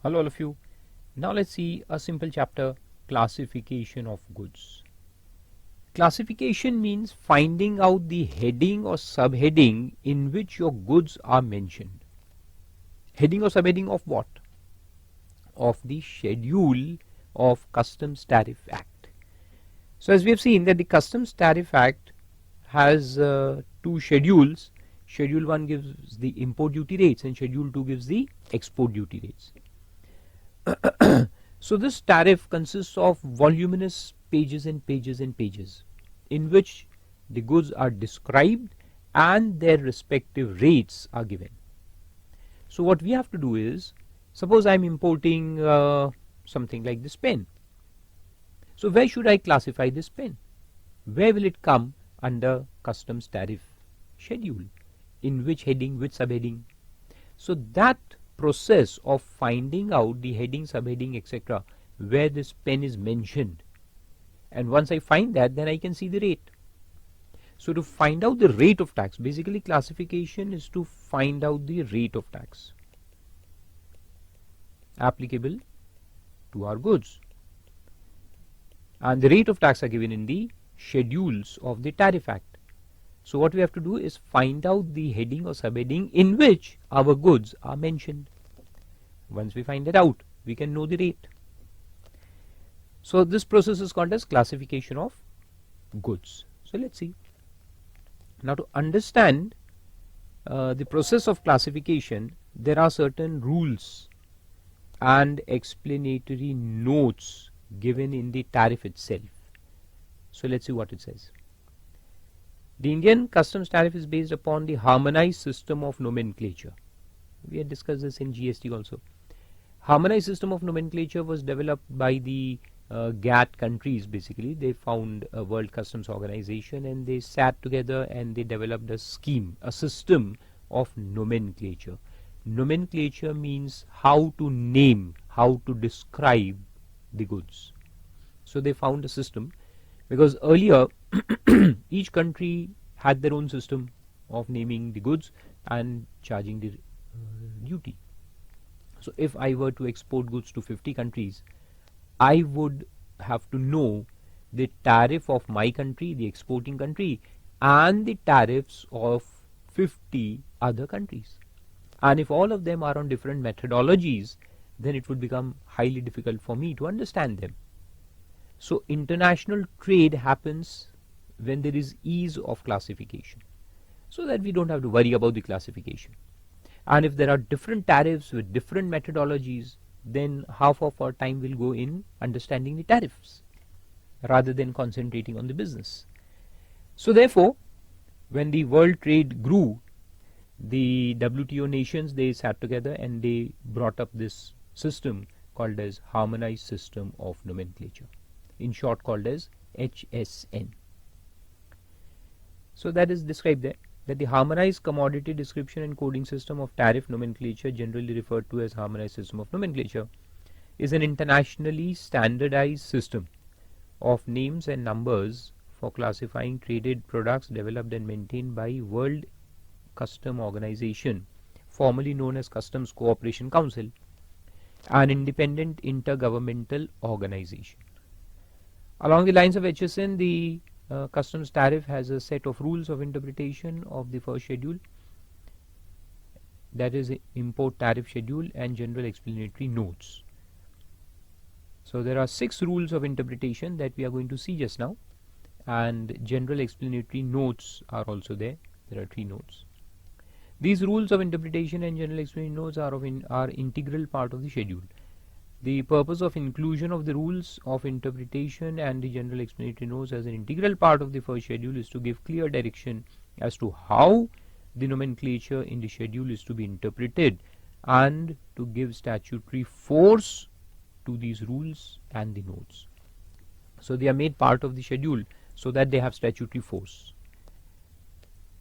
Hello all of you. Now let's see a simple chapter, classification of goods. Classification means finding out the heading or subheading in which your goods are mentioned. Heading or subheading of what? Of the schedule of Customs Tariff Act. So as we have seen that the Customs Tariff Act has two schedules. Schedule 1 gives the import duty rates and Schedule 2 gives the export duty rates. So this tariff consists of voluminous pages and pages and pages in which the goods are described and their respective rates are given. So what we have to do is, suppose I am importing something like this pen. So where should I classify this pen? Where will it come under customs tariff schedule? In which heading, which subheading? So that process of finding out the heading, subheading, etc., where this pen is mentioned, and once I find that, then I can see the rate. So to find out the rate of tax, basically classification is to find out the rate of tax applicable to our goods, and the rate of tax are given in the schedules of the Tariff Act. So what we have to do is find out the heading or subheading in which our goods are mentioned. Once we find it out, we can know the rate. So this process is called as classification of goods. So let's see. Now to understand the process of classification, there are certain rules and explanatory notes given in the tariff itself. So let's see what it says. The Indian customs tariff is based upon the harmonized system of nomenclature. We had discussed this in GST also. Harmonized system of nomenclature was developed by the GATT countries. Basically, they found a World Customs Organization and they sat together and they developed a scheme, a system of nomenclature. Nomenclature means how to name, how to describe the goods. So they found a system, because earlier each country had their own system of naming the goods and charging the duty. So if I were to export goods to 50 countries, I would have to know the tariff of my country, the exporting country, and the tariffs of 50 other countries. And if all of them are on different methodologies, then it would become highly difficult for me to understand them. So international trade happens when there is ease of classification, so that we don't have to worry about the classification. And if there are different tariffs with different methodologies, then half of our time will go in understanding the tariffs rather than concentrating on the business. So therefore, when the world trade grew, the WTO nations, they sat together and they brought up this system called as Harmonized System of Nomenclature, in short called as HSN. So that is described there, that the Harmonized Commodity Description and Coding System of Tariff Nomenclature, generally referred to as Harmonized System of Nomenclature, is an internationally standardized system of names and numbers for classifying traded products developed and maintained by World Customs Organization, formerly known as Customs Cooperation Council, an independent intergovernmental organization. Along the lines of HSN, the customs tariff has a set of rules of interpretation of the first schedule, that is import tariff schedule and general explanatory notes. So there are 6 rules of interpretation that we are going to see just now, and general explanatory notes are also there. There are 3 notes. These rules of interpretation and general explanatory notes are integral part of the schedule. The purpose of inclusion of the rules of interpretation and the general explanatory notes as an integral part of the first schedule is to give clear direction as to how the nomenclature in the schedule is to be interpreted, and to give statutory force to these rules and the notes. So they are made part of the schedule so that they have statutory force.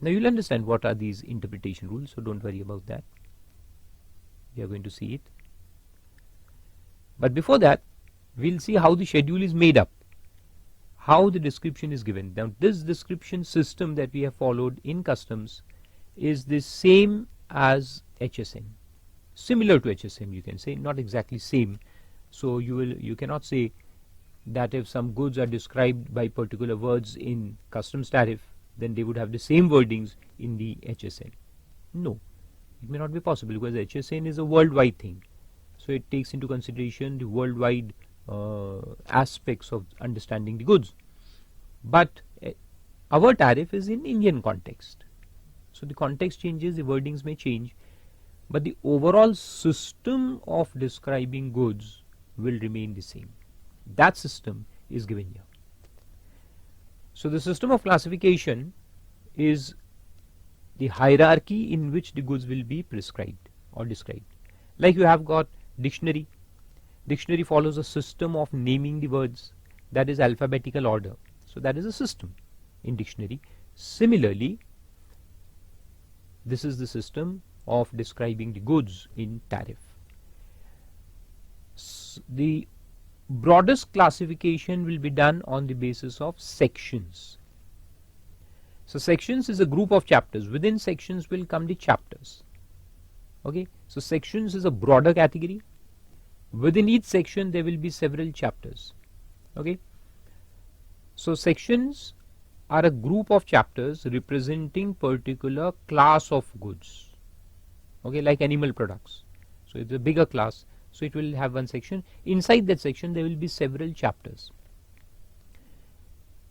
Now you will understand what are these interpretation rules, so don't worry about that. We are going to see it. But before that, we'll see how the schedule is made up, how the description is given. Now this description system that we have followed in customs is the same as HSN. similar to HSM, you can say, not exactly same. So you cannot say that if some goods are described by particular words in customs tariff, then they would have the same wordings in the HSN. No, it may not be possible, because HSN is a worldwide thing. So it takes into consideration the worldwide aspects of understanding the goods. But our tariff is in Indian context. So the context changes, the wordings may change, but the overall system of describing goods will remain the same. That system is given here. So the system of classification is the hierarchy in which the goods will be prescribed or described. Like you have got dictionary. Dictionary follows a system of naming the words, that is alphabetical order. So that is a system in dictionary. Similarly, this is the system of describing the goods in tariff. The broadest classification will be done on the basis of sections. So sections is a group of chapters. Within sections will come the chapters. Okay, so sections is a broader category. Within each section there will be several chapters. Okay, so sections are a group of chapters representing particular class of goods. Okay, like animal products. So it's a bigger class. So it will have one section. Inside that section there will be several chapters.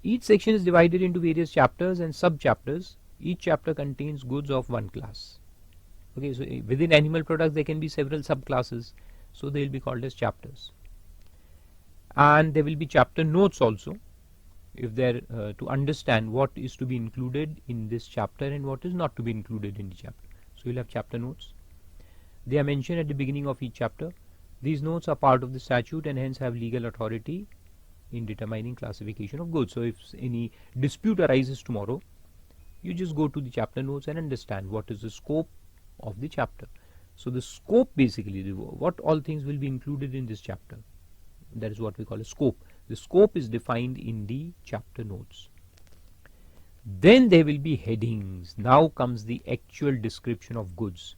Each section is divided into various chapters and sub-chapters. Each chapter contains goods of one class. Okay, so within animal products there can be several subclasses. So they will be called as chapters. And there will be chapter notes also, if they're to understand what is to be included in this chapter and what is not to be included in the chapter. So you'll have chapter notes. They are mentioned at the beginning of each chapter. These notes are part of the statute and hence have legal authority in determining classification of goods. So if any dispute arises tomorrow, you just go to the chapter notes and understand what is the scope of the chapter. So the scope, basically what all things will be included in this chapter, that is what we call a scope. The scope is defined in the chapter notes. Then there will be headings. Now comes the actual description of goods.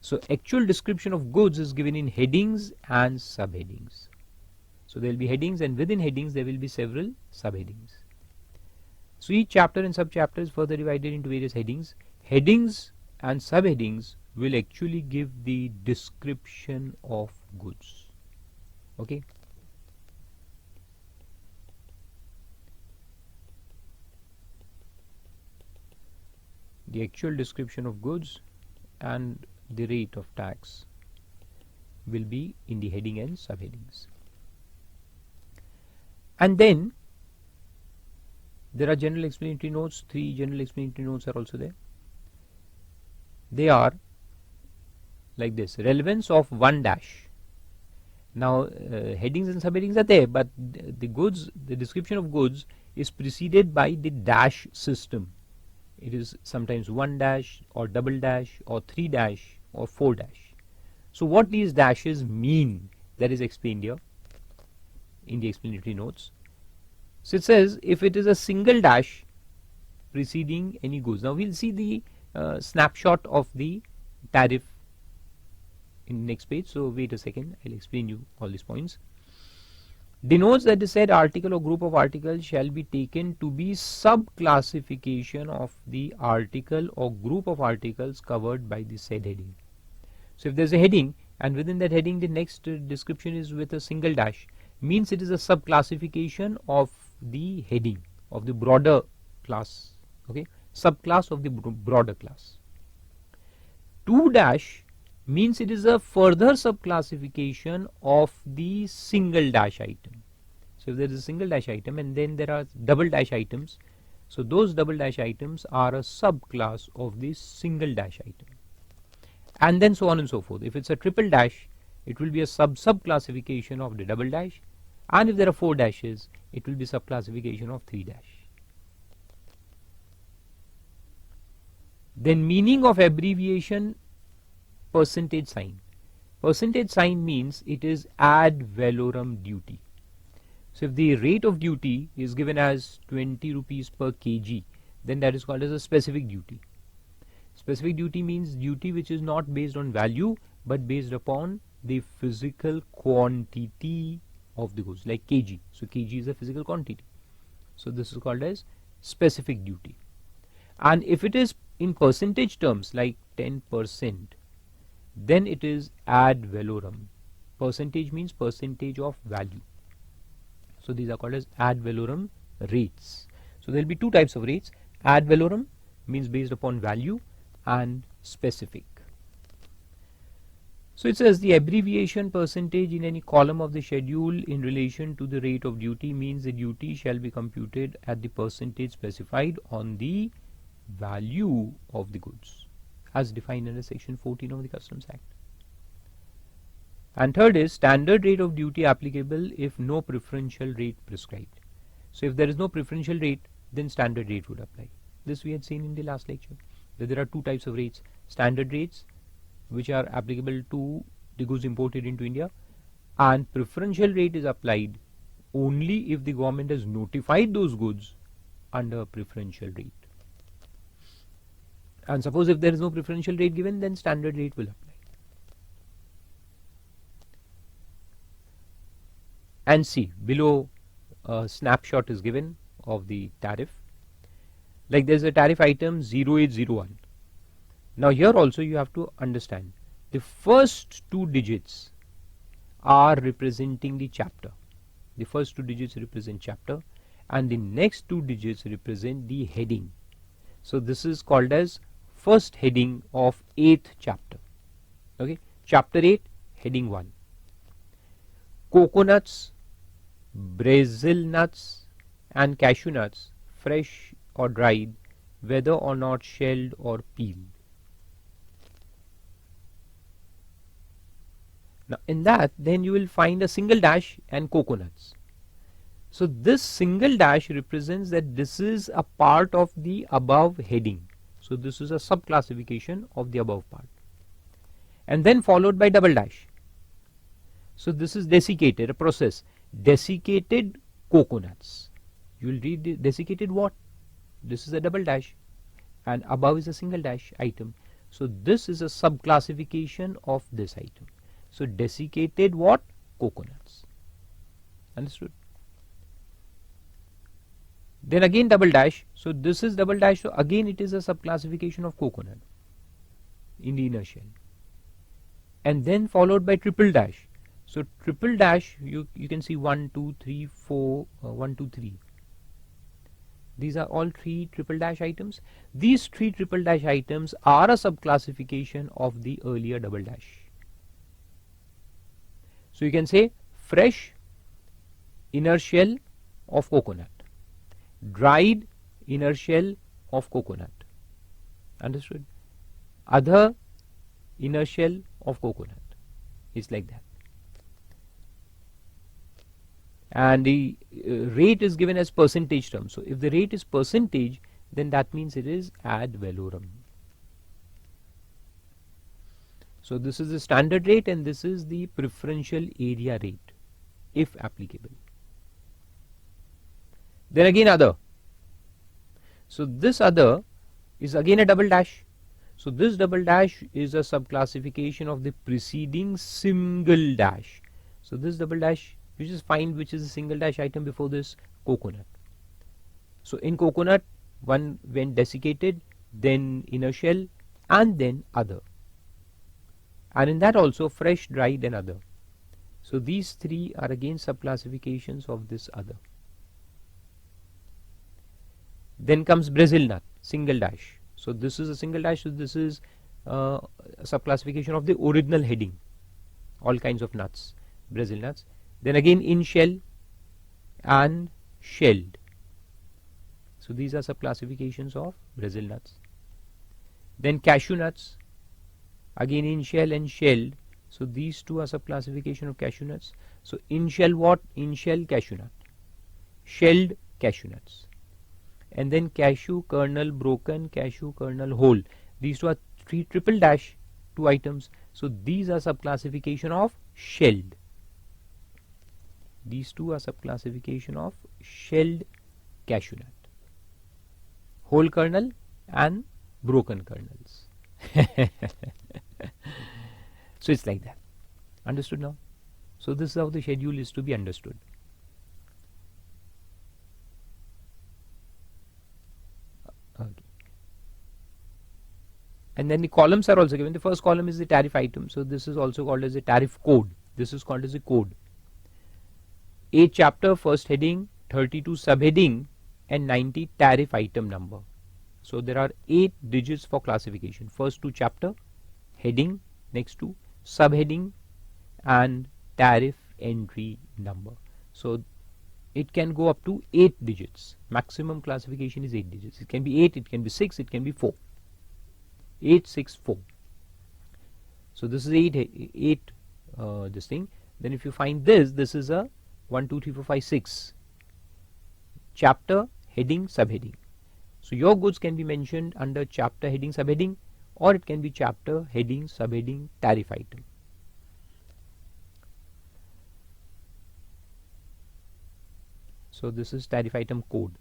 So actual description of goods is given in headings and subheadings. So there will be headings, and within headings there will be several subheadings. So each chapter and subchapter is further divided into various headings. Headings and subheadings will actually give the description of goods. Okay. The actual description of goods and the rate of tax will be in the heading and subheadings. And then there are general explanatory notes. 3 general explanatory notes are also there. They are like this: relevance of 1 dash. Now headings and subheadings are there, but the goods, the description of goods is preceded by the dash system. It is sometimes 1 dash or double dash or 3 dash or 4 dash. So what these dashes mean, that is explained here in the explanatory notes. So it says if it is a single dash preceding any goods. Now we'll see the snapshot of the tariff in the next page. So wait a second, I'll explain you all these points. Denotes that the said article or group of articles shall be taken to be sub-classification of the article or group of articles covered by the said heading. So if there's a heading and within that heading the next description is with a single dash, means it is a sub-classification of the heading of the broader class. Okay, subclass of the broader class. 2 dash means it is a further subclassification of the single dash item. So if there is a single dash item and then there are double dash items, so those double dash items are a subclass of the single dash item, and then so on and so forth. If it's a triple dash, it will be a subclassification of the double dash, and if there are 4 dashes, it will be subclassification of 3 dash. Then meaning of abbreviation percentage sign. Percentage sign means it is ad valorem duty. So if the rate of duty is given as 20 rupees per kg, then that is called as a specific duty. Specific duty means duty which is not based on value but based upon the physical quantity of the goods, like kg. So kg is a physical quantity. So this is called as specific duty. And if it is in percentage terms like 10%, then it is ad valorem. Percentage means percentage of value. So these are called as ad valorem rates. So there will be two types of rates. Ad valorem means based upon value, and specific. So it says the abbreviation percentage in any column of the schedule in relation to the rate of duty means the duty shall be computed at the percentage specified on the value of the goods as defined under section 14 of the Customs Act. And third is standard rate of duty applicable if no preferential rate prescribed. So if there is no preferential rate, then standard rate would apply. This we had seen in the last lecture, that there are two types of rates: standard rates, which are applicable to the goods imported into India, and preferential rate is applied only if the government has notified those goods under preferential rate. And suppose if there is no preferential rate given, then standard rate will apply. And see, below a snapshot is given of the tariff. Like there is a tariff item 0801. Now here also you have to understand the first two digits are representing the chapter. The first two digits represent chapter and the next two digits represent the heading. So this is called as first heading of 8th chapter. Okay, chapter 8, heading 1. Coconuts, Brazil nuts and cashew nuts, fresh or dried, whether or not shelled or peeled. Now in that, then you will find a single dash and coconuts. So this single dash represents that this is a part of the above heading. So this is a sub-classification of the above part. And then followed by double dash. So this is desiccated, a process. Desiccated coconuts. You will read desiccated what? This is a double dash. And above is a single dash item. So this is a sub-classification of this item. So desiccated what? Coconuts. Understood? Then again double dash. So this is double dash. So again it is a sub-classification of coconut in the inner shell. And then followed by triple dash. So triple dash, you can see 1, 2, 3, 4, 1, 2, 3. These are all three triple dash items. These three triple dash items are a sub-classification of the earlier double dash. So you can say fresh inner shell of coconut, dried inner shell of coconut. Understood? Other inner shell of coconut. It's like that. And the rate is given as percentage term. So if the rate is percentage, then that means it is ad valorem. So this is the standard rate and this is the preferential area rate, if applicable. Then again other. So this other is again a double dash. So this double dash is a sub-classification of the preceding single dash. So this double dash, you just find which is a single dash item before this, coconut. So in coconut, one when desiccated, then inner shell, and then other. And in that also fresh, dried and other. So these three are again sub-classifications of this other. Then comes Brazil nut, single dash. So this is a single dash, so this is a sub-classification of the original heading. All kinds of nuts, Brazil nuts. Then again in shell and shelled. So these are sub-classifications of Brazil nuts. Then cashew nuts, again in shell and shelled. So these two are sub-classification of cashew nuts. So in shell what? In shell cashew nut. Shelled cashew nuts. And then cashew kernel broken, cashew kernel whole. These two are three triple dash, two items. So these are sub-classification of shelled. These two are sub-classification of shelled cashew nut. Whole kernel and broken kernels. So it's like that. Understood now? So this is how the schedule is to be understood. Okay. And then the columns are also given. The first column is the tariff item. So this is also called as a tariff code. This is called as a code. 8 chapter, first heading, 32 subheading, and 90 tariff item number. So there are 8 digits for classification. First to chapter, heading, next to subheading, and tariff entry number. So it can go up to 8 digits. Maximum classification is 8 digits. It can be 8, it can be 6, it can be 4. 8, 6, 4. So this is 8 this thing. Then if you find this is a 1, 2, 3, 4, 5, 6 chapter, heading, subheading. So your goods can be mentioned under chapter, heading, subheading, or it can be chapter, heading, subheading, tariff item. So this is tariff item code.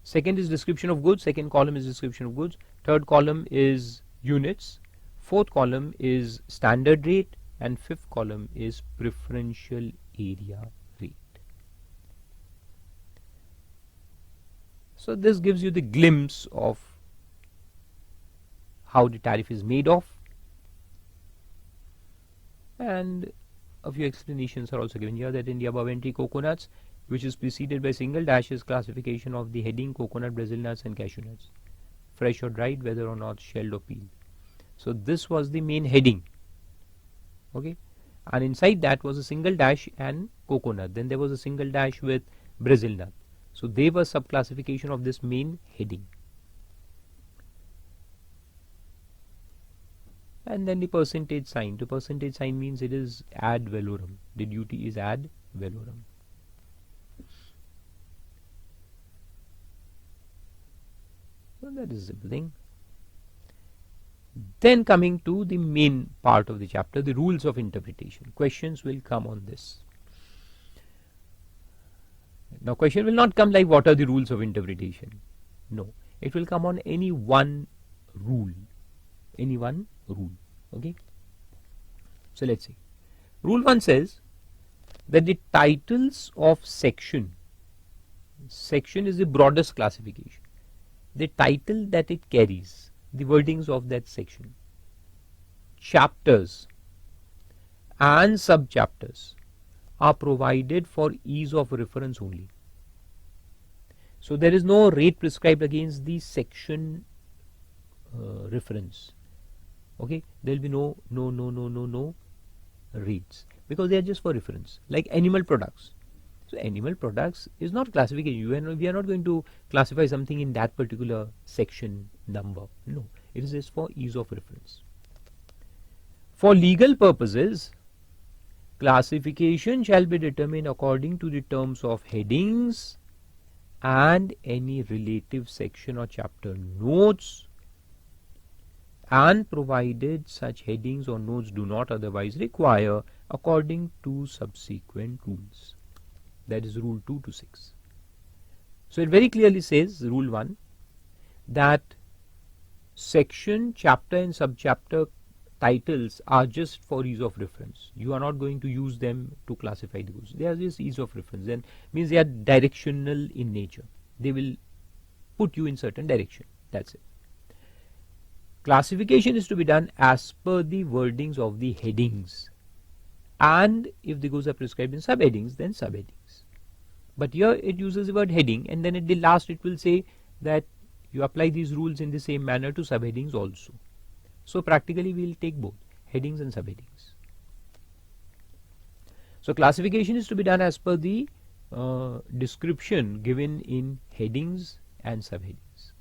Second is description of goods. Second column is description of goods. Third column is units. Fourth column is standard rate, and fifth column is preferential area rate. So this gives you the glimpse of how the tariff is made of, and a few explanations are also given here, that in the above entry, coconuts, which is preceded by single dash, is classification of the heading coconut, Brazil nuts, and cashew nuts, fresh or dried, whether or not shelled or peeled. So this was the main heading, okay, and inside that was a single dash and coconut. Then there was a single dash with Brazil nut. So they were subclassification of this main heading. And then the percentage sign. The percentage sign means it is ad valorem. The duty is ad valorem. So that is the thing. Then coming to the main part of the chapter, the rules of interpretation. Questions will come on this. Now question will not come like what are the rules of interpretation. No, it will come on any one rule. Any one rule. Okay. So let's see. Rule 1 says that the titles of section is the broadest classification. The title that it carries, the wordings of that section, chapters and subchapters are provided for ease of reference only. So there is no rate prescribed against the section reference. Okay, there will be no rates, because they are just for reference. Like animal products. So animal products is not classification. We are not going to classify something in that particular section number. No, it is just for ease of reference. For legal purposes, classification shall be determined according to the terms of headings and any relative section or chapter notes, and provided such headings or notes do not otherwise require, according to subsequent rules. That is rule 2 to 6. So it very clearly says, rule 1, that section, chapter and subchapter titles are just for ease of reference. You are not going to use them to classify the goods. They are just ease of reference. Then means they are directional in nature. They will put you in certain direction. That's it. Classification is to be done as per the wordings of the headings, and if the goods are prescribed in subheadings, then subheadings. But here it uses the word heading, and then at the last it will say that you apply these rules in the same manner to subheadings also. So practically we will take both headings and subheadings. So classification is to be done as per the description given in headings and subheadings,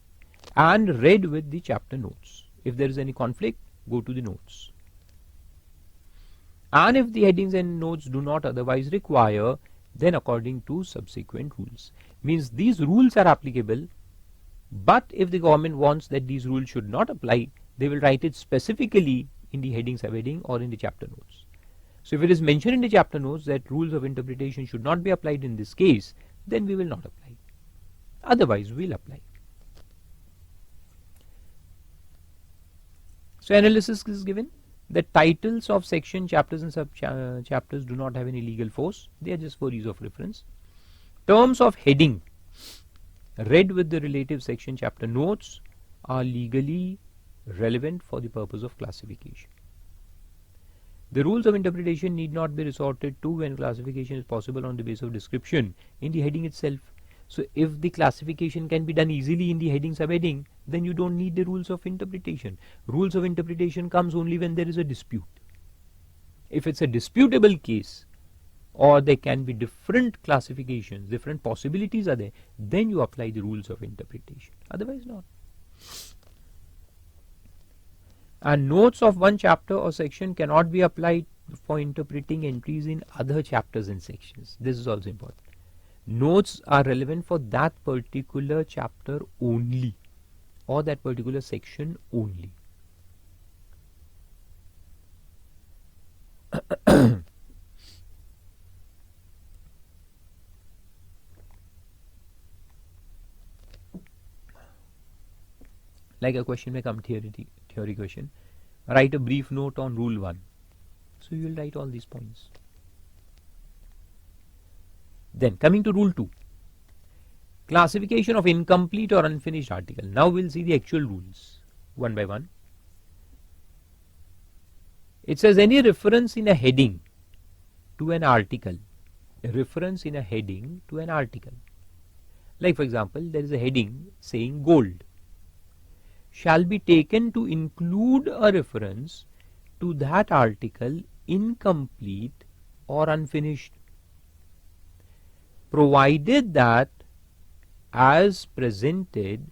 and read with the chapter notes. If there is any conflict, go to the notes. And if the headings and notes do not otherwise require, then according to subsequent rules. Means these rules are applicable, but if the government wants that these rules should not apply, they will write it specifically in the heading, subheading, or in the chapter notes. So if it is mentioned in the chapter notes that rules of interpretation should not be applied in this case, then we will not apply. Otherwise we will apply. So analysis is given. The titles of section, chapters and sub-chapters do not have any legal force. They are just for ease of reference. Terms of heading read with the relative section chapter notes are legally relevant for the purpose of classification. The rules of interpretation need not be resorted to when classification is possible on the basis of description in the heading itself. So if the classification can be done easily in the heading subheading, then you don't need the rules of interpretation. Rules of interpretation comes only when there is a dispute. If it's a disputable case, or there can be different classifications, different possibilities are there, then you apply the rules of interpretation. Otherwise not. And notes of one chapter or section cannot be applied for interpreting entries in other chapters and sections. This is also important. Notes are relevant for that particular chapter only, or that particular section only. Like a question may come, theory question. Write a brief note on rule 1. So you will write all these points. Then coming to rule 2. Classification of incomplete or unfinished article. Now we'll see the actual rules one by one. It says any reference in a heading to an article. A reference in a heading to an article. Like for example, there is a heading saying gold. Shall be taken to include a reference to that article incomplete or unfinished, provided that as presented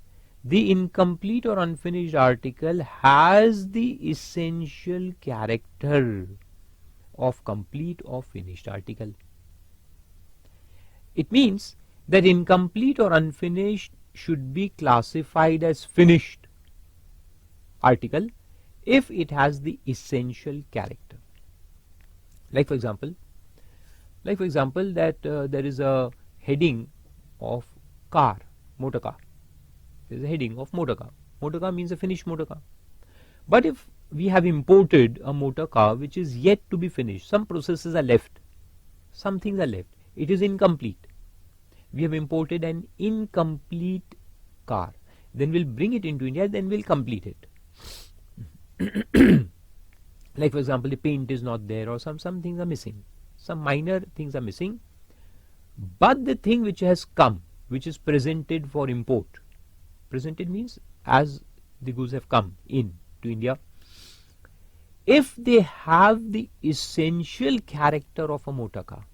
the incomplete or unfinished article has the essential character of complete or finished article. It means that incomplete or unfinished should be classified as finished article if it has the essential character. Like for example that there is a heading of car, motor car. There is a heading of motor car. Motor car means a finished motor car. But if we have imported a motor car which is yet to be finished, some processes are left, some things are left, it is incomplete. We have imported an incomplete car. Then we'll bring it into India, then we'll complete it. Like for example, the paint is not there, or some things are missing. Some minor things are missing. But the thing which has come, which is presented for import, presented means as the goods have come in to India, if they have the essential character of a motor car,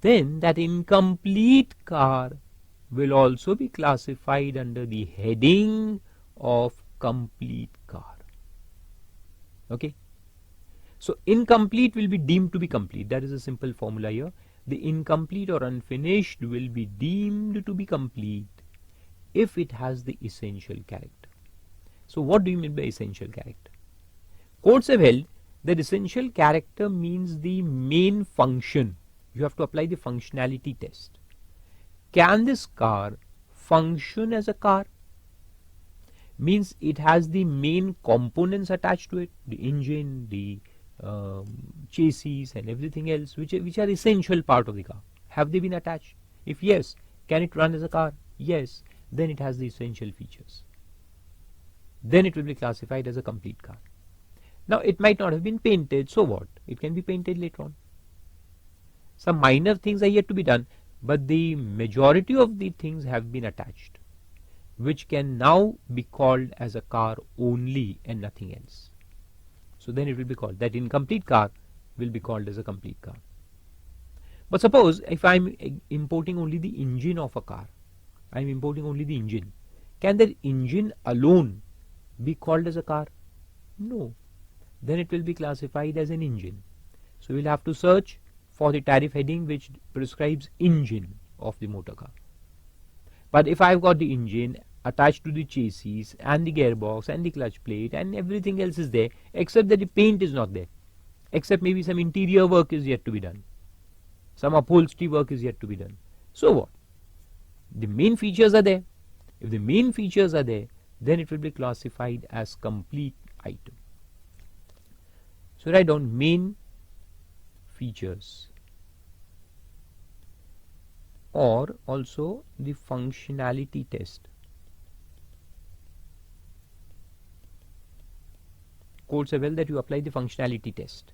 then that incomplete car will also be classified under the heading of complete car. Okay. So incomplete will be deemed to be complete. That is a simple formula here. The incomplete or unfinished will be deemed to be complete if it has the essential character. So what do you mean by essential character? Courts have held that essential character means the main function. You have to apply the functionality test. Can this car function as a car? Means it has the main components attached to it, the engine, the chassis and everything else which are essential part of the car. Have they been attached? If yes, can it run as a car? Yes, then it has the essential features. Then it will be classified as a complete car. Now it might not have been painted, so what? It can be painted later on. Some minor things are yet to be done, but the majority of the things have been attached, which can now be called as a car only and nothing else. So then it will be called, that incomplete car will be called as a complete car. But suppose if I am importing only the engine of a car, I am importing only the engine, can that engine alone be called as a car? No. Then it will be classified as an engine. So we will have to search for the tariff heading which prescribes engine of the motor car. But if I have got the engine attached to the chassis and the gearbox and the clutch plate and everything else is there, except that the paint is not there, except maybe some interior work is yet to be done, some upholstery work is yet to be done. So what? The main features are there. If the main features are there, then it will be classified as complete item. So write down main features or also the functionality test. Code so well that you apply the functionality test.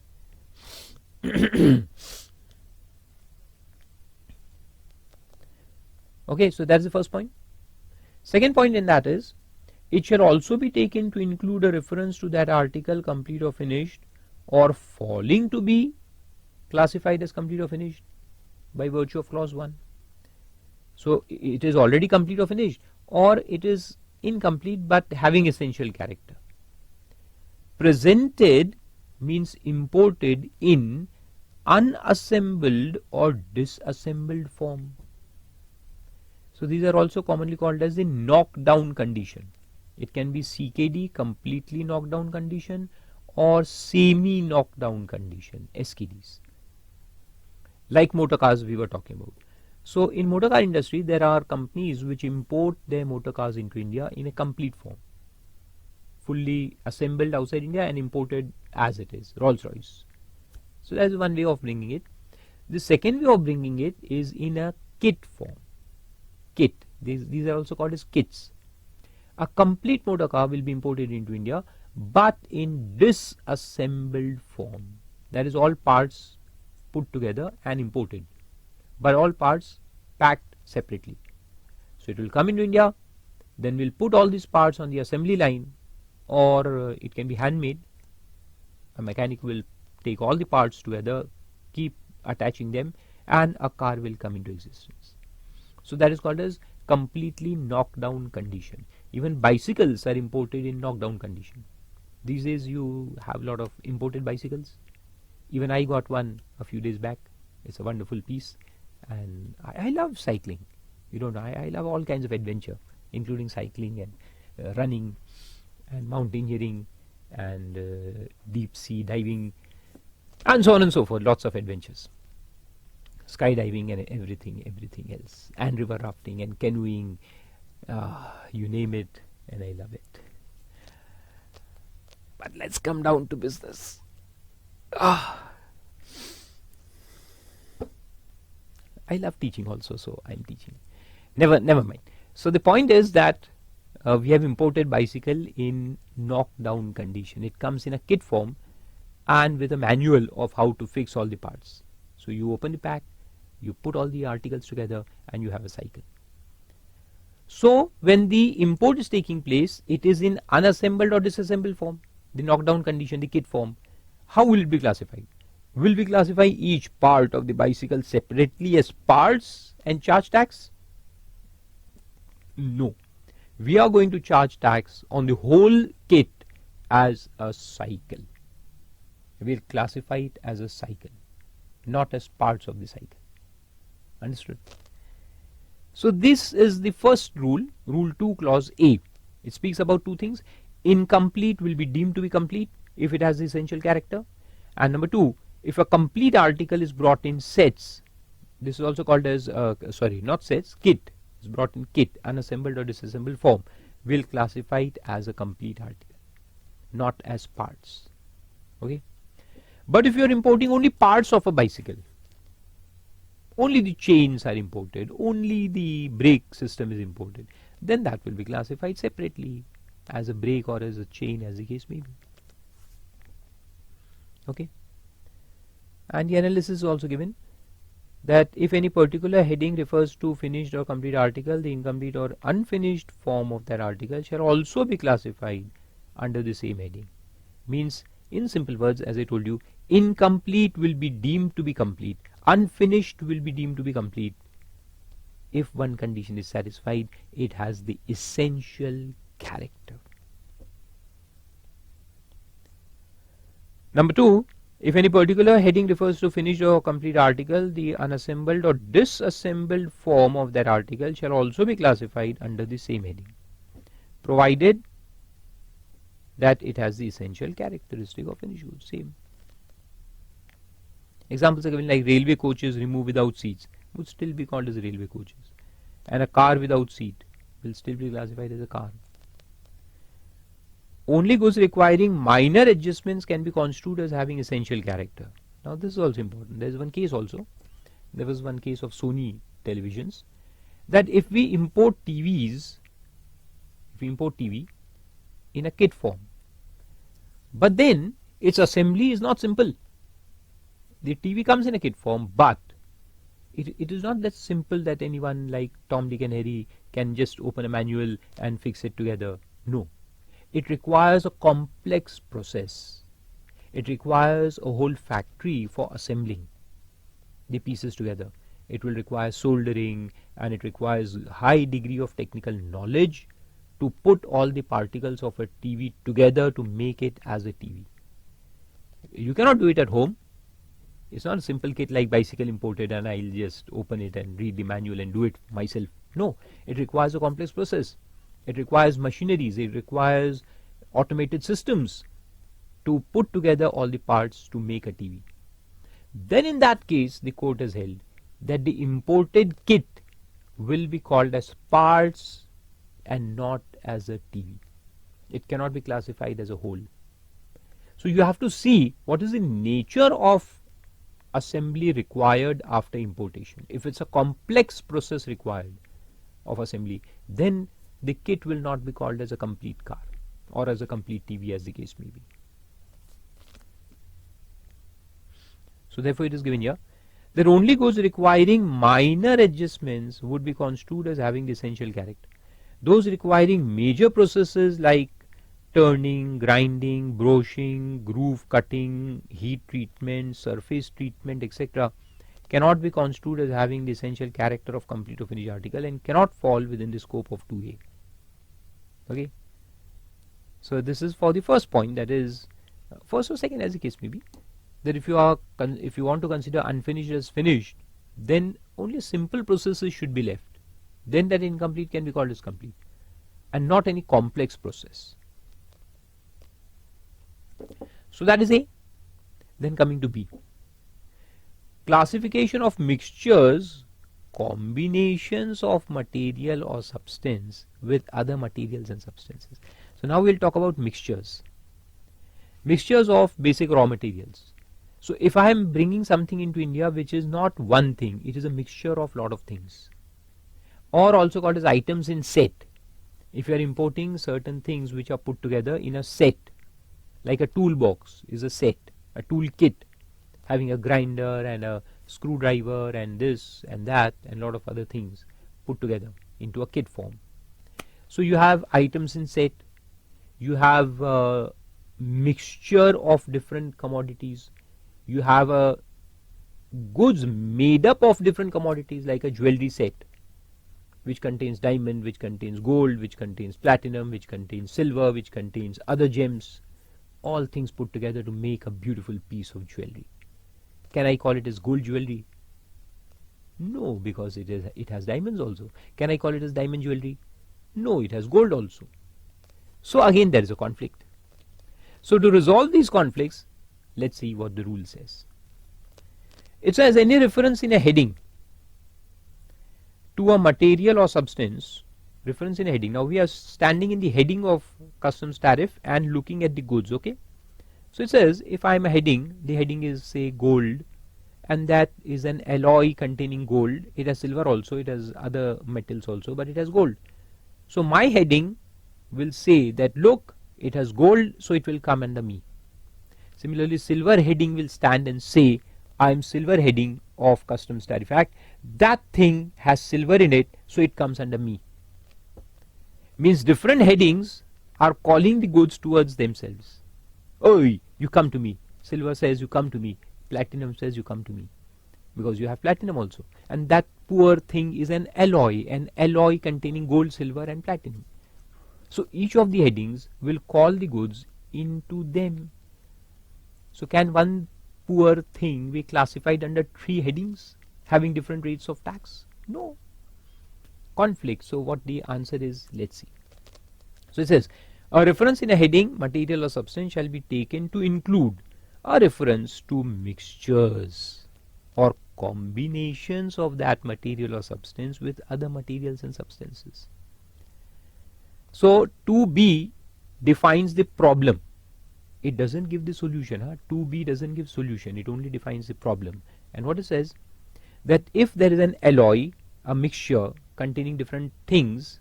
Okay, so that's the first point. Second point in that is, it shall also be taken to include a reference to that article complete or finished or falling to be classified as complete or finished by virtue of clause 1. So it is already complete or finished, or it is incomplete but having essential character. Presented means imported in unassembled or disassembled form. So these are also commonly called as the knockdown condition. It can be CKD, completely knockdown condition, or semi knockdown condition, SKDs. Like motor cars we were talking about. So in motor car industry there are companies which import their motor cars into India in a complete form, fully assembled outside India and imported as it is, Rolls-Royce. So that's one way of bringing it. The second way of bringing it is in a kit form. Kit. These are also called as kits. A complete motor car will be imported into India but in disassembled form. That is, all parts put together and imported, but all parts packed separately. So it will come into India, then we'll put all these parts on the assembly line, or it can be handmade. A mechanic will take all the parts together, keep attaching them, and a car will come into existence. So that is called as completely knockdown condition. Even bicycles are imported in knockdown condition. These days you have a lot of imported bicycles. Even I got one a few days back. It's a wonderful piece, and I love cycling. You don't know, I love all kinds of adventure, including cycling and running and mountaineering and deep sea diving and so on and so forth. Lots of adventures, skydiving and everything else, and river rafting and canoeing, you name it, and I love it. But let's come down to business. I love teaching also, so I'm teaching. Never mind. So the point is that we have imported bicycle in knockdown condition. It comes in a kit form and with a manual of how to fix all the parts. So you open the pack, you put all the articles together, and you have a cycle. So when the import is taking place, it is in unassembled or disassembled form, the knockdown condition, the kit form. How will it be classified? Will we classify each part of the bicycle separately as parts and charge tax? No. We are going to charge tax on the whole kit as a cycle. We will classify it as a cycle, not as parts of the cycle. Understood? So this is the first rule, Rule 2, Clause A. It speaks about two things. Incomplete will be deemed to be complete if it has the essential character. And number 2, if a complete article is brought in sets, this is also called as, not sets, kit, is brought in kit, unassembled or disassembled form, will classify it as a complete article, not as parts. Okay? But if you are importing only parts of a bicycle, only the chains are imported, only the brake system is imported, then that will be classified separately as a brake or as a chain, as the case may be. Okay? And the analysis is also given that if any particular heading refers to finished or complete article, the incomplete or unfinished form of that article shall also be classified under the same heading. Means, in simple words, as I told you, incomplete will be deemed to be complete, unfinished will be deemed to be complete. If one condition is satisfied, it has the essential character. Number 2, if any particular heading refers to finished or complete article, the unassembled or disassembled form of that article shall also be classified under the same heading, provided that it has the essential characteristic of finished goods. Same. Examples are given like railway coaches removed without seats would still be called as railway coaches, and a car without seat will still be classified as a car. only goods requiring minor adjustments can be construed as having essential character. Now this is also important. There is one case also. There was one case of Sony televisions, that if we import TVs, if we import TV in a kit form, but then its assembly is not simple. The TV comes in a kit form, but it is not that simple that anyone like Tom, Dick and Harry can just open a manual and fix it together. No. It requires a complex process. It requires a whole factory for assembling the pieces together. It will require soldering, and it requires high degree of technical knowledge to put all the particles of a TV together to make it as a TV. You cannot do it at home. It's not a simple kit like bicycle imported and I'll just open it and read the manual and do it myself. No, it requires a complex process. It requires machineries. It requires automated systems to put together all the parts to make a TV. Then in that case, the court has held that the imported kit will be called as parts and not as a TV. It cannot be classified as a whole. So you have to see what is the nature of assembly required after importation. If it's a complex process required of assembly, then the kit will not be called as a complete car or as a complete TV, as the case may be. So therefore it is given here that only goods requiring minor adjustments would be construed as having the essential character. Those requiring major processes like turning, grinding, broaching, groove cutting, heat treatment, surface treatment, etc. cannot be construed as having the essential character of complete or finished article and cannot fall within the scope of 2A. Okay. So this is for the first point, that is first or second, as the case may be, that if you want to consider unfinished as finished, then only simple processes should be left. Then that incomplete can be called as complete and not any complex process. So that is A. Then coming to B. Classification of mixtures, combinations of material or substance with other materials and substances. So now we will talk about mixtures. Mixtures of basic raw materials. So if I am bringing something into India which is not one thing, it is a mixture of lot of things. Or also called as items in set. If you are importing certain things which are put together in a set, like a toolbox is a set, a tool kit having a grinder and a screwdriver and this and that and lot of other things put together into a kit form. So you have items in set, you have a mixture of different commodities, you have a goods made up of different commodities like a jewelry set which contains diamond, which contains gold, which contains platinum, which contains silver, which contains other gems. All things put together to make a beautiful piece of jewelry. Can I call it as gold jewelry? No, because it has diamonds also. Can I call it as diamond jewelry? No, it has gold also. So again there is a conflict. So to resolve these conflicts, let's see what the rule says. It says any reference in a heading to a material or substance, reference in a heading. Now we are standing in the heading of customs tariff and looking at the goods, okay. So it says if I am a heading, the heading is say gold, and that is an alloy containing gold. It has silver also, it has other metals also, but it has gold. So my heading will say that look, it has gold, so it will come under me. Similarly, silver heading will stand and say I am silver heading of Customs Tariff Act. That thing has silver in it, so it comes under me. Means different headings are calling the goods towards themselves. Oh, you come to me. Silver says you come to me. Platinum says you come to me. Because you have platinum also. And that poor thing is an alloy containing gold, silver and platinum. So each of the headings will call the goods into them. So can one poor thing be classified under 3 headings having different rates of tax? No. Conflict. So what the answer is, let's see. So it says a reference in a heading, material or substance shall be taken to include a reference to mixtures or combinations of that material or substance with other materials and substances. So 2B defines the problem. It doesn't give the solution. 2b doesn't give solution, it only defines the problem. And what it says, that if there is an alloy, a mixture containing different things,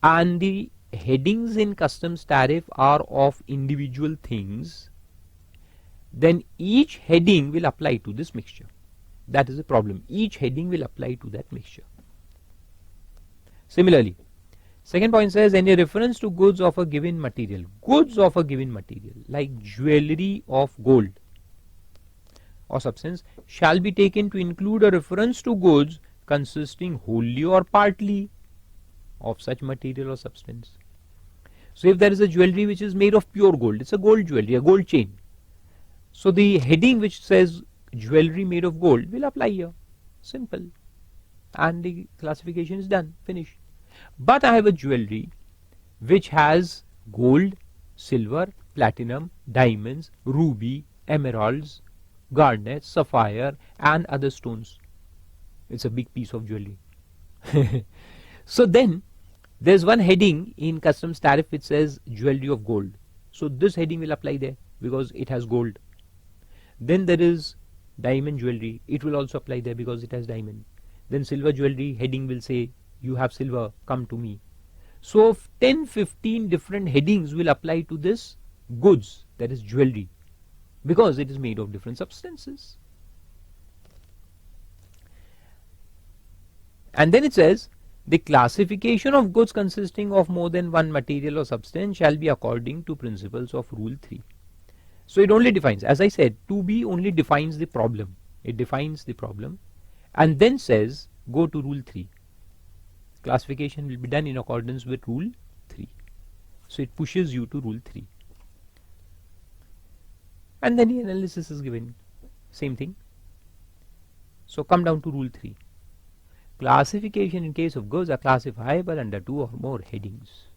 and the headings in customs tariff are of individual things, then each heading will apply to this mixture. That is the problem. Each heading will apply to that mixture. Similarly, second point says, any reference to goods of a given material, goods of a given material like jewelry of gold or substance, shall be taken to include a reference to goods consisting wholly or partly of such material or substance. So if there is a jewelry which is made of pure gold, it's a gold jewelry, a gold chain. So the heading which says jewelry made of gold will apply here. Simple. And the classification is done, finished. But I have a jewelry which has gold, silver, platinum, diamonds, ruby, emeralds, garnets, sapphire, and other stones. It's a big piece of jewelry. So then there's one heading in customs tariff which says jewelry of gold. So this heading will apply there because it has gold. Then there is diamond jewelry. It will also apply there because it has diamond. Then silver jewelry heading will say, you have silver, come to me. So 10-15 different headings will apply to this goods, that is jewelry, because it is made of different substances. And then it says, the classification of goods consisting of more than one material or substance shall be according to principles of Rule 3. So it only defines, as I said, 2b only defines the problem. It defines the problem and then says, go to Rule 3. Classification will be done in accordance with Rule 3. So it pushes you to Rule 3. And then the analysis is given. Same thing. So come down to Rule 3. Classification in case of goods are classifiable under 2 or more headings.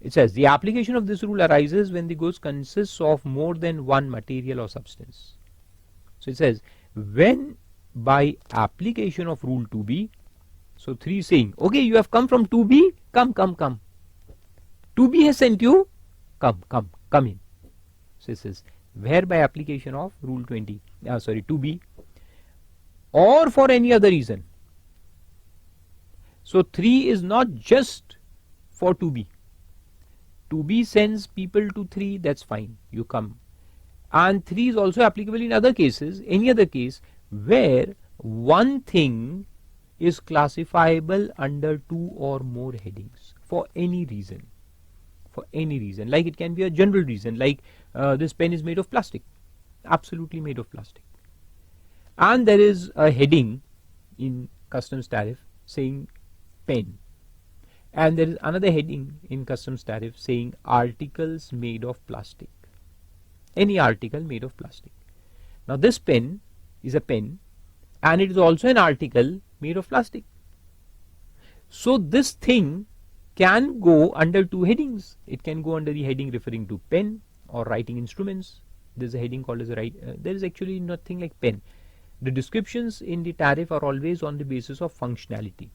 It says, the application of this rule arises when the goods consists of more than one material or substance. So it says, when by application of Rule 2b, so 3 is saying, okay, you have come from 2b, come. 2b has sent you, come in. So it says, where by application of Rule 2b, or for any other reason. So 3 is not just for 2b. 2b sends people to 3, that's fine, you come. And 3 is also applicable in other cases, any other case where one thing is classifiable under 2 or more headings for any reason. Like it can be a general reason, like this pen is made of plastic, absolutely made of plastic. And there is a heading in customs tariff saying pen. And there is another heading in customs tariff saying articles made of plastic. Any article made of plastic. Now this pen is a pen and it is also an article made of plastic. So this thing can go under 2 headings. It can go under the heading referring to pen or writing instruments. There is a heading called as a there is actually nothing like pen. The descriptions in the tariff are always on the basis of functionality.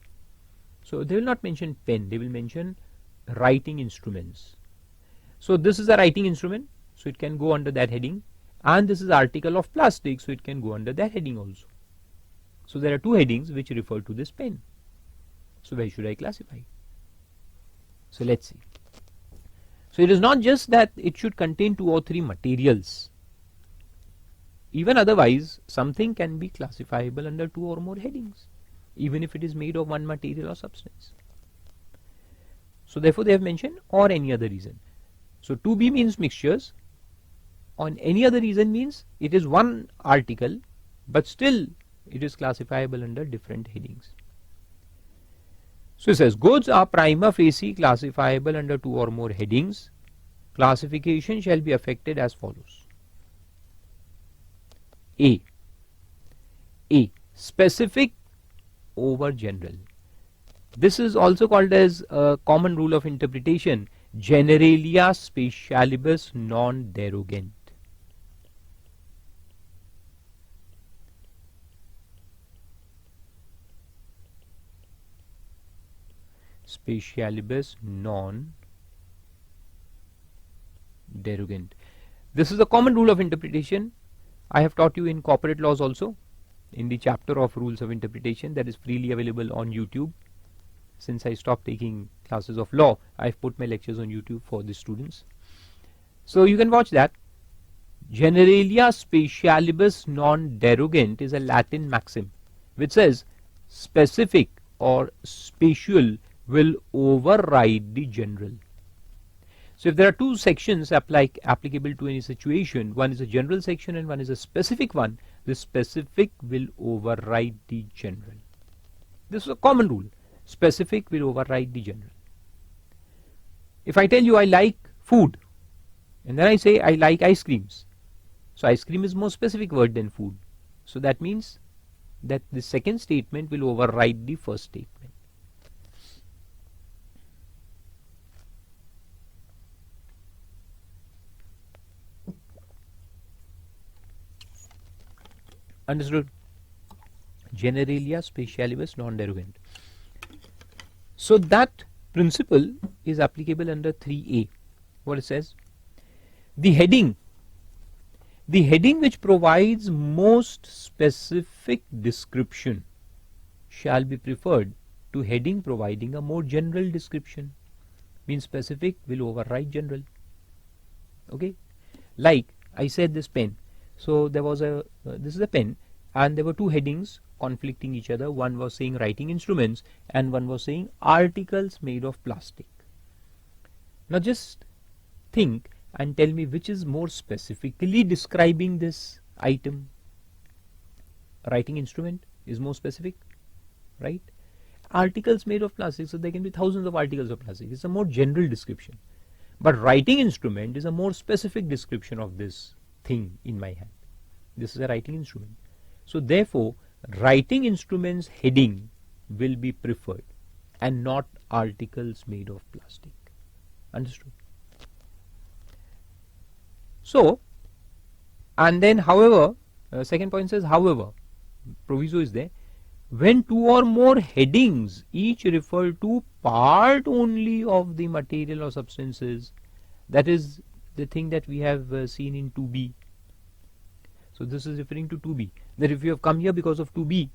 So they will not mention pen, they will mention writing instruments. So this is a writing instrument, so it can go under that heading. And this is article of plastic, so it can go under that heading also. So there are 2 headings which refer to this pen. So where should I classify? So let's see. So it is not just that it should contain 2 or 3 materials. Even otherwise, something can be classifiable under 2 or more headings, even if it is made of one material or substance. So therefore they have mentioned or any other reason. So 2b means mixtures. On any other reason means it is one article, but still it is classifiable under different headings. So it says, goods are prima facie classifiable under 2 or more headings. Classification shall be effected as follows. A. Specific over general. This is also called as a common rule of interpretation, generalia specialibus non derogant. Specialibus non derogant. This is a common rule of interpretation. I have taught you in corporate laws also, in the chapter of rules of interpretation that is freely available on YouTube. Since I stopped taking classes of law, I've put my lectures on YouTube for the students. So you can watch that. Generalia specialibus non derogant is a Latin maxim which says specific or special will override the general. So if there are two sections applicable to any situation, one is a general section and one is a specific one, the specific will override the general. This is a common rule. Specific will override the general. If I tell you I like food and then I say I like ice creams, so ice cream is more specific word than food. So that means that the second statement will override the first statement. Understood? Generalia specialibus non derogant. So that principle is applicable under 3A. What it says? The heading which provides most specific description shall be preferred to heading providing a more general description. Means specific will override general. Okay? Like I said this pen. So there was this is a pen and there were two headings conflicting each other. One was saying writing instruments and one was saying articles made of plastic. Now just think and tell me which is more specifically describing this item. Writing instrument is more specific, right? Articles made of plastic, so there can be thousands of articles of plastic. It's a more general description. But writing instrument is a more specific description of this thing in my hand. This is a writing instrument. So therefore, writing instruments heading will be preferred and not articles made of plastic. Understood? So, and then however, second point says however, proviso is there, when two or more headings each refer to part only of the material or substances, that is the thing that we have seen in 2B. So this is referring to 2B. That if you have come here because of 2B,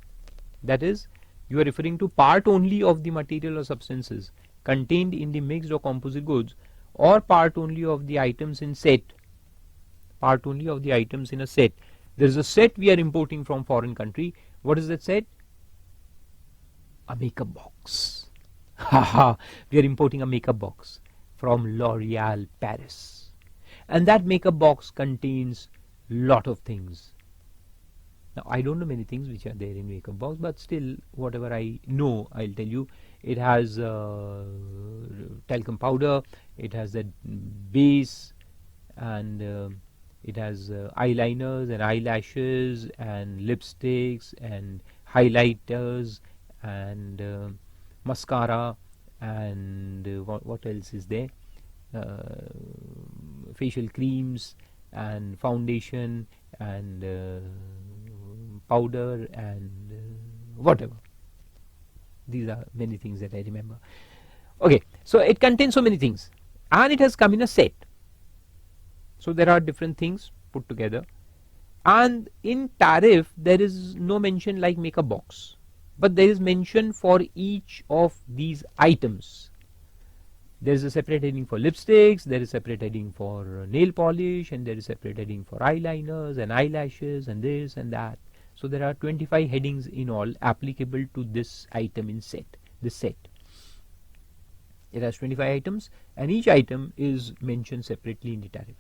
that is you are referring to part only of the material or substances contained in the mixed or composite goods, or part only of the items in set. Part only of the items in a set. There is a set we are importing from foreign country. What is that set? A makeup box. Haha, we are importing a makeup box from L'Oreal Paris. And that makeup box contains lot of things. Now I don't know many things which are there in makeup box, but still whatever I know I'll tell you. It has talcum powder, it has that base, and it has eyeliners and eyelashes and lipsticks and highlighters and mascara and what else is there? Facial creams and foundation and powder and whatever. These are many things that I remember. Okay, so it contains so many things and it has come in a set. So there are different things put together, and in tariff there is no mention like makeup box, but there is mention for each of these items. There is a separate heading for lipsticks, there is a separate heading for nail polish, and there is a separate heading for eyeliners and eyelashes and this and that. So there are 25 headings in all applicable to this item in set, this set. It has 25 items and each item is mentioned separately in the tariff.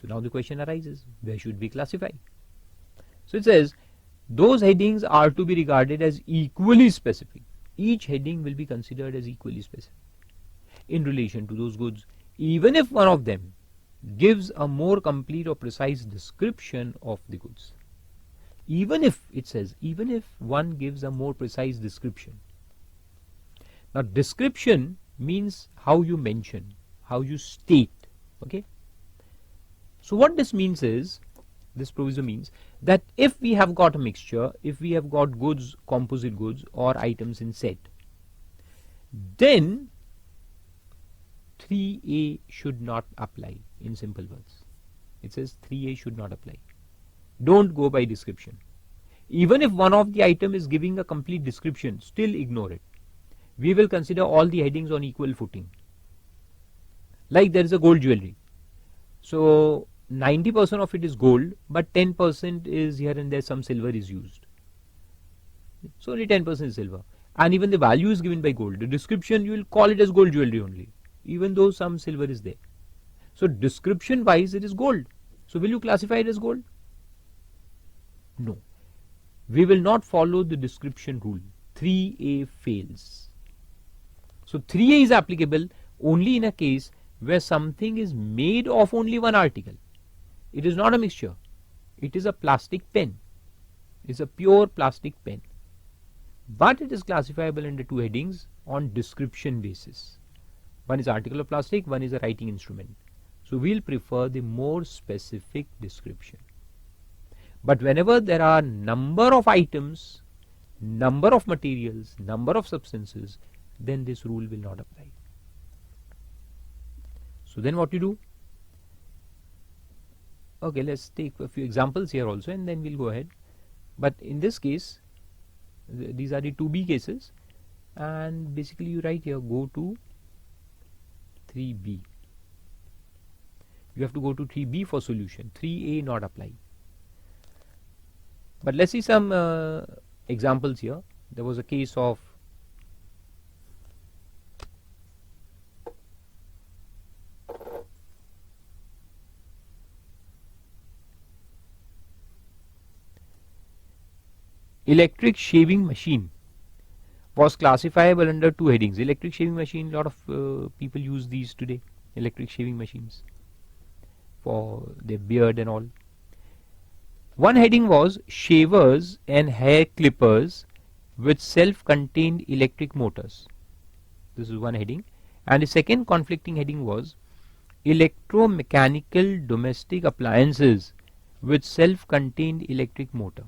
So now the question arises, where should we classify? So it says those headings are to be regarded as equally specific. Each heading will be considered as equally specific in relation to those goods, even if one of them gives a more complete or precise description of the goods. Even if, it says, even if one gives a more precise description. Now description means how you mention, how you state, okay? So what this means is, this proviso means that if we have got a mixture, if we have got goods, composite goods or items in set, then 3A should not apply. In simple words, it says 3A should not apply. Don't go by description. Even if one of the item is giving a complete description, still ignore it. We will consider all the headings on equal footing. Like there is a gold jewelry. So 90% of it is gold, but 10% is here and there some silver is used. So only 10% is silver. And even the value is given by gold. The description, you will call it as gold jewelry only, even though some silver is there. So description wise it is gold. So will you classify it as gold? No. We will not follow the description rule. 3A fails. So 3A is applicable only in a case where something is made of only one article. It is not a mixture. It is a plastic pen. It is a pure plastic pen. But it is classifiable under two headings on description basis. One is article of plastic, one is a writing instrument. So we'll prefer the more specific description. But whenever there are number of items, number of materials, number of substances, then this rule will not apply. So then what you do? Okay, let's take a few examples here also and then we'll go ahead. But in this case, these are the 2B cases, and basically you write here go to 3B. You have to go to 3B for solution. 3A not apply. But let's see some examples here. There was a case of electric shaving machine was classifiable under two headings. Electric shaving machine, lot of people use these today, electric shaving machines for their beard and all. One heading was shavers and hair clippers with self-contained electric motors. This is one heading. And the second conflicting heading was electromechanical domestic appliances with self-contained electric motor.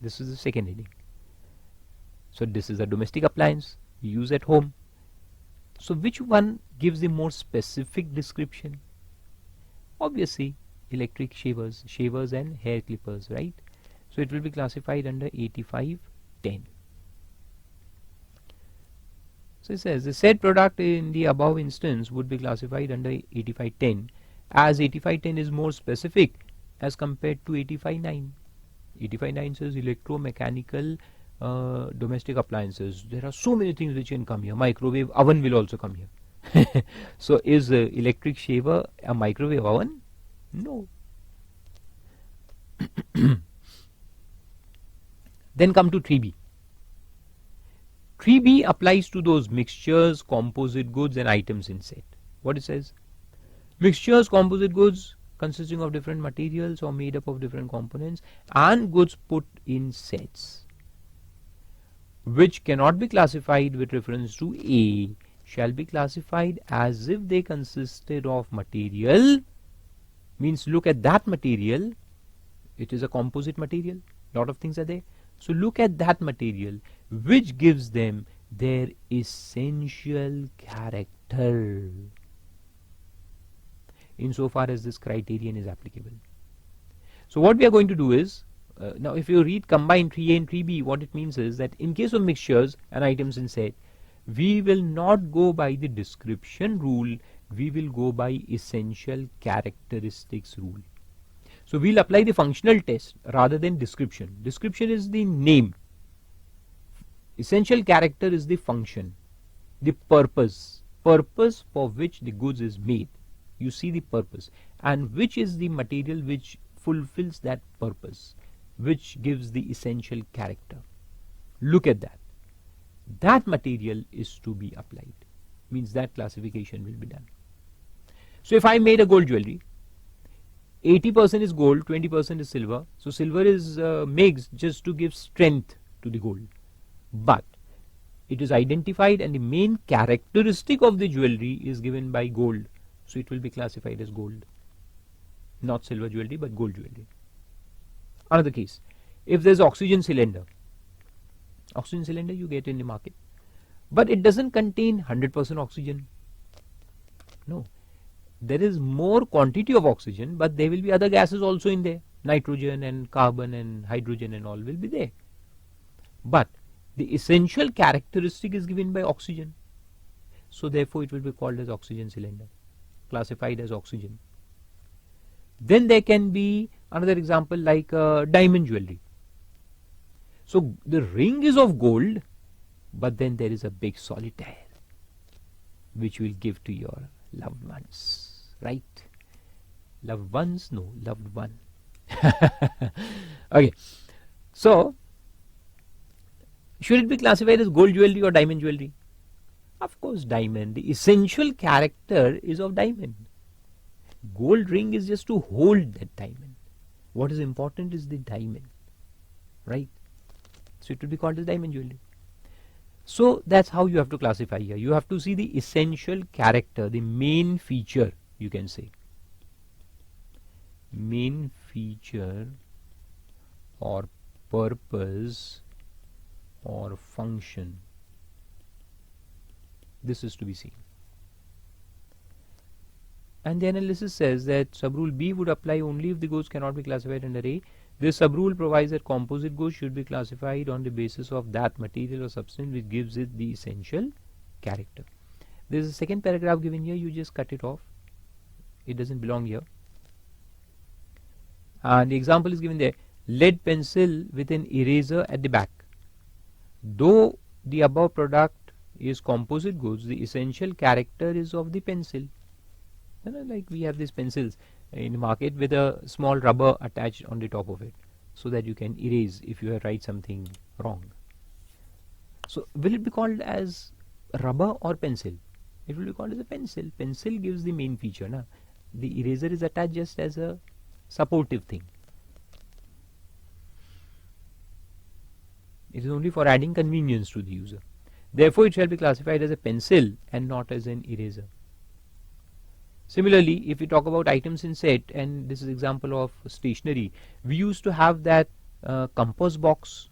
This is the second heading. So this is a domestic appliance you use at home. So which one gives a more specific description? Obviously electric shavers and hair clippers, right? So it will be classified under 8510. So it says the said product in the above instance would be classified under 8510 as 8510 is more specific as compared to 8509. 8509 says electromechanical domestic appliances. There are so many things which can come here. Microwave oven will also come here. So is electric shaver a microwave oven? No. Then come to 3B. 3B applies to those mixtures, composite goods and items in set. What it says? Mixtures, composite goods consisting of different materials or made up of different components and goods put in sets which cannot be classified with reference to A shall be classified as if they consisted of material. Means look at that material. It is a composite material. Lot of things are there. So look at that material which gives them their essential character, insofar as this criterion is applicable. So what we are going to do is, now if you read combine 3A and 3B, what it means is that in case of mixtures and items in set, we will not go by the description rule, we will go by essential characteristics rule. So we'll apply the functional test rather than description. Description is the name. Essential character is the function, the purpose for which the goods is made. You see the purpose, and which is the material which fulfills that purpose, which gives the essential character. Look at that. That material is to be applied. Means that classification will be done. So if I made a gold jewelry, 80% is gold, 20% is silver. So silver is mixed just to give strength to the gold. But it is identified and the main characteristic of the jewelry is given by gold. So it will be classified as gold. Not silver jewelry but gold jewelry. Another case. If there is oxygen cylinder you get in the market. But it doesn't contain 100% oxygen. No, there is more quantity of oxygen, but there will be other gases also in there. Nitrogen and carbon and hydrogen and all will be there. But the essential characteristic is given by oxygen. So therefore it will be called as oxygen cylinder, classified as oxygen. Then there can be another example like diamond jewelry. So the ring is of gold, but then there is a big solitaire which you will give to your loved ones, right? Loved ones? No, loved one. Okay. So should it be classified as gold jewelry or diamond jewelry? Of course diamond. The essential character is of diamond. Gold ring is just to hold that diamond. What is important is the diamond, right? So it will be called as diamond jewelry. So that's how you have to classify here. You have to see the essential character, the main feature, you can say. Main feature or purpose or function. This is to be seen. And the analysis says that subrule B would apply only if the goods cannot be classified under A. This subrule provides that composite goods should be classified on the basis of that material or substance which gives it the essential character. There is a second paragraph given here, you just cut it off. It doesn't belong here. And the example is given there. Lead pencil with an eraser at the back. Though the above product is composite goods, the essential character is of the pencil. Like we have these pencils in the market with a small rubber attached on the top of it, so that you can erase if you write something wrong. So will it be called as rubber or pencil? It will be called as a pencil. Pencil gives the main feature. Na? The eraser is attached just as a supportive thing. It is only for adding convenience to the user. Therefore it shall be classified as a pencil and not as an eraser. Similarly, if we talk about items in set, and this is example of stationery, we used to have that compass box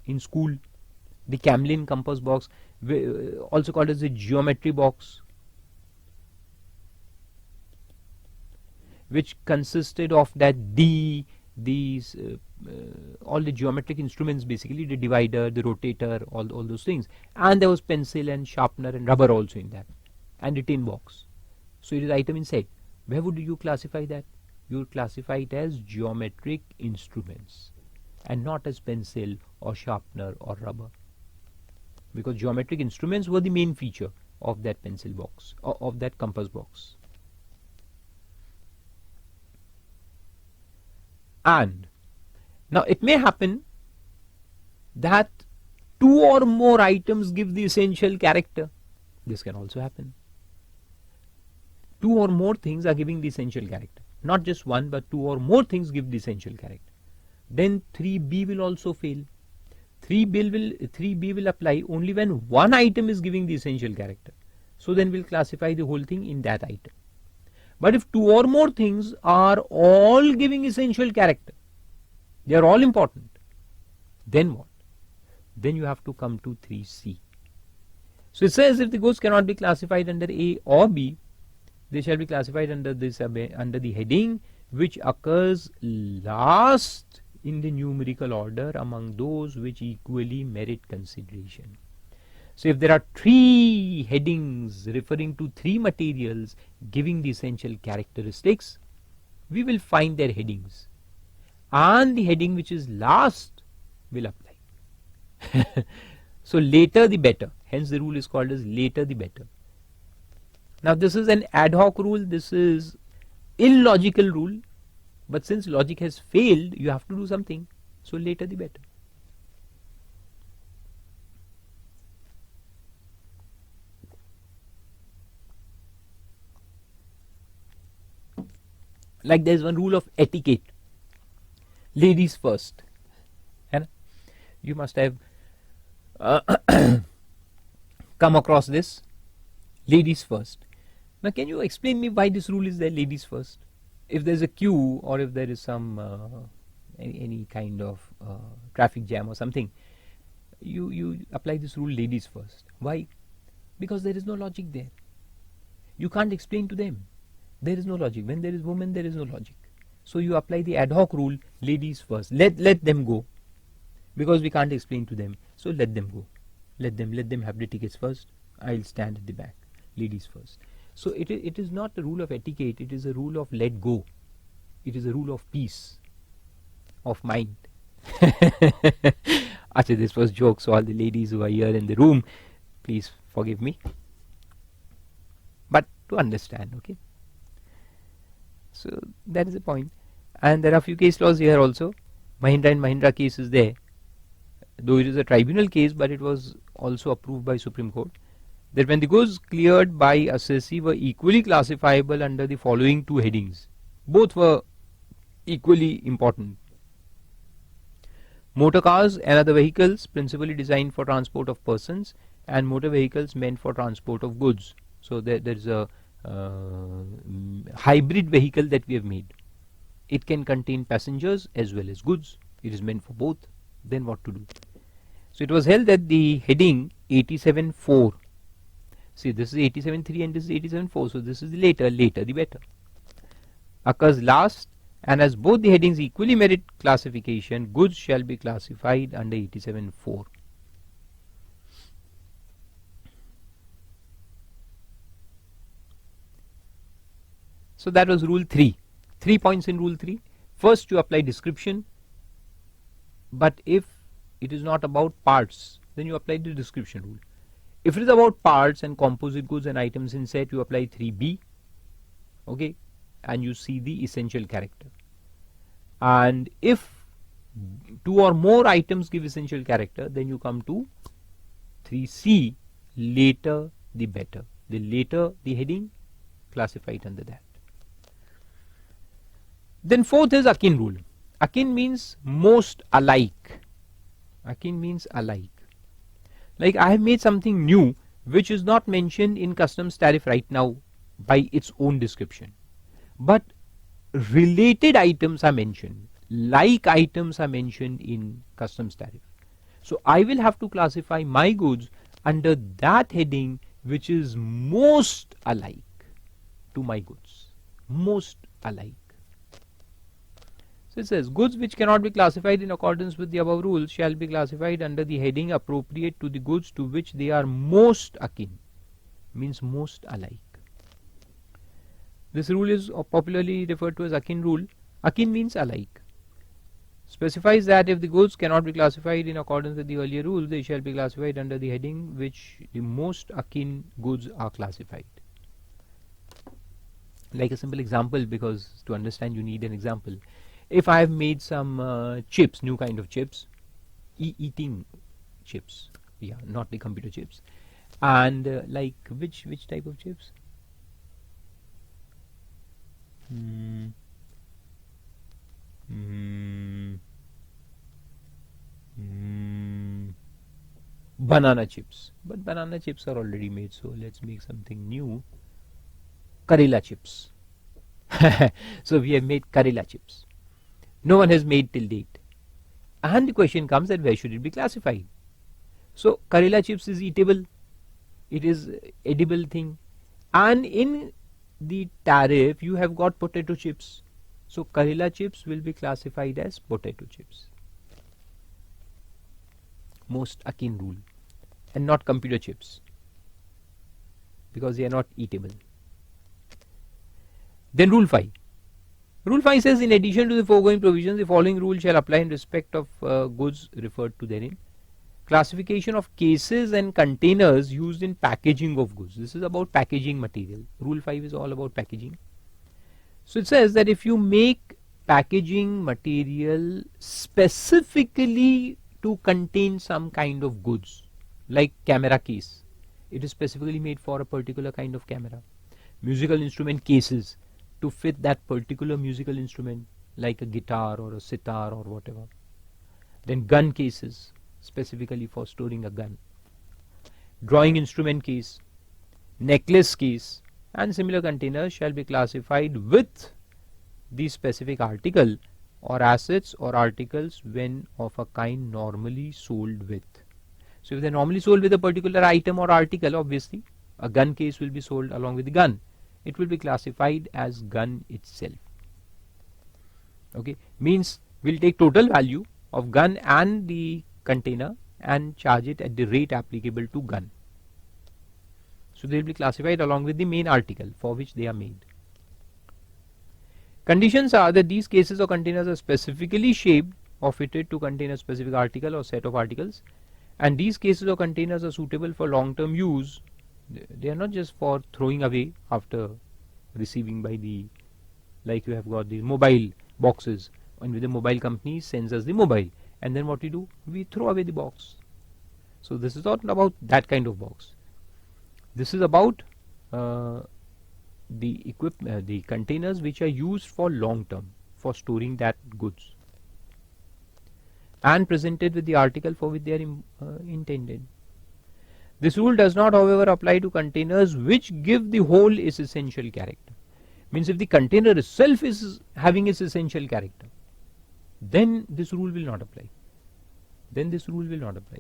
in school, the Camlin compass box, also called as the geometry box, which consisted of that D, these all the geometric instruments, basically the divider, the rotator, all those things, and there was pencil and sharpener and rubber also in that, and the tin box. So it is item in set. Where would you classify that? You would classify it as geometric instruments and not as pencil or sharpener or rubber, because geometric instruments were the main feature of that pencil box or of that compass box. And now it may happen that two or more items give the essential character. This can also happen. Two or more things are giving the essential character. Not just one, but two or more things give the essential character. Then 3B will also fail. 3B will apply only when one item is giving the essential character. So then we'll classify the whole thing in that item. But if two or more things are all giving essential character, they are all important, then what? Then you have to come to 3C. So it says if the goods cannot be classified under A or B, they shall be classified under the heading which occurs last in the numerical order among those which equally merit consideration. So if there are three headings referring to three materials giving the essential characteristics, we will find their headings, and the heading which is last will apply. So later the better. Hence the rule is called as later the better. Now this is an ad hoc rule, this is illogical rule, but since logic has failed, you have to do something. So later the better. Like there is one rule of etiquette. Ladies first. You must have come across this. Ladies first. Now can you explain me why this rule is there, ladies first? If there is a queue or if there is some any kind of traffic jam or something, you apply this rule, ladies first. Why? Because there is no logic there. You can't explain to them. There is no logic. When there is woman, there is no logic. So you apply the ad hoc rule, ladies first. Let them go. Because we can't explain to them. So let them go. Let them have the tickets first. I'll stand at the back. Ladies first. So it is not a rule of etiquette. It is a rule of let go. It is a rule of peace. Of mind. Actually, this was joke. So all the ladies who are here in the room, please forgive me. But to understand, okay. So that is the point. And there are few case laws here also. Mahindra and Mahindra case is there. Though it is a tribunal case, but it was also approved by Supreme Court. That when the goods cleared by assessee were equally classifiable under the following two headings. Both were equally important. Motor cars and other vehicles principally designed for transport of persons, and motor vehicles meant for transport of goods. So there is a hybrid vehicle that we have made. It can contain passengers as well as goods. It is meant for both. Then what to do? So it was held that the heading 87.4. See, this is 87.3 and this is 87.4. So this is the later the better. Occurs last, and as both the headings equally merit classification, goods shall be classified under 87.4. So that was rule 3. 3 points in rule 3. First, you apply description, but if it is not about parts, then you apply the description rule. If it is about parts and composite goods and items in set, you apply 3b, okay, and you see the essential character. And if 2 or more items give essential character, then you come to 3c, later the better. The later the heading, classified under that. Then fourth is akin rule. Akin means most alike. Akin means alike. Like I have made something new which is not mentioned in customs tariff right now by its own description. But related items are mentioned. Like items are mentioned in customs tariff. So I will have to classify my goods under that heading which is most alike to my goods. Most alike. So it says goods which cannot be classified in accordance with the above rules shall be classified under the heading appropriate to the goods to which they are most akin, means most alike. This rule is popularly referred to as akin rule. Akin means alike. Specifies that if the goods cannot be classified in accordance with the earlier rules, they shall be classified under the heading which the most akin goods are classified. Like a simple example, because to understand you need an example. If I have made some chips, new kind of chips, eating chips, yeah, not the computer chips, and like which type of chips? Banana chips, but banana chips are already made, so let's make something new. Karela chips. So we have made Karela chips. No one has made till date. And the question comes that where should it be classified? So Karela chips is eatable. It is edible thing. And in the tariff you have got potato chips. So Karela chips will be classified as potato chips. Most akin rule. And not computer chips. Because they are not eatable. Then rule 5. Rule 5 says, in addition to the foregoing provisions, the following rule shall apply in respect of goods referred to therein. Classification of cases and containers used in packaging of goods. This is about packaging material. Rule 5 is all about packaging. So it says that if you make packaging material specifically to contain some kind of goods, like camera case, it is specifically made for a particular kind of camera. Musical instrument cases, to fit that particular musical instrument, like a guitar or a sitar or whatever. Then gun cases, specifically for storing a gun. Drawing instrument case, necklace case, and similar containers shall be classified with the specific article or assets or articles when of a kind normally sold with. So if they are normally sold with a particular item or article, obviously a gun case will be sold along with the gun. it will be classified as gun itself. Okay, means we'll take total value of gun and the container and charge it at the rate applicable to gun. So they will be classified along with the main article for which they are made. Conditions are that these cases or containers are specifically shaped or fitted to contain a specific article or set of articles, and these cases or containers are suitable for long-term use. They are not just for throwing away after receiving by the, like you have got the mobile boxes, and with the mobile company sends us the mobile, and then what we do, we throw away the box. So this is not about that kind of box. This is about the containers which are used for long term, for storing that goods, and presented with the article for which they are intended. This rule does not, however, apply to containers which give the whole its essential character. Means if the container itself is having its essential character, then this rule will not apply.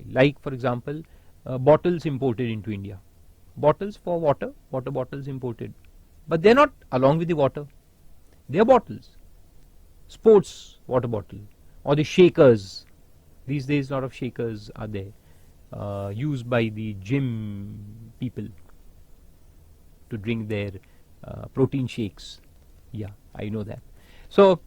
Like for example, bottles imported into India. Bottles for water bottles imported, but they are not along with the water. They are bottles. Sports water bottle, or the shakers. These days a lot of shakers are there, used by the gym people to drink their protein shakes. Yeah, I know that. So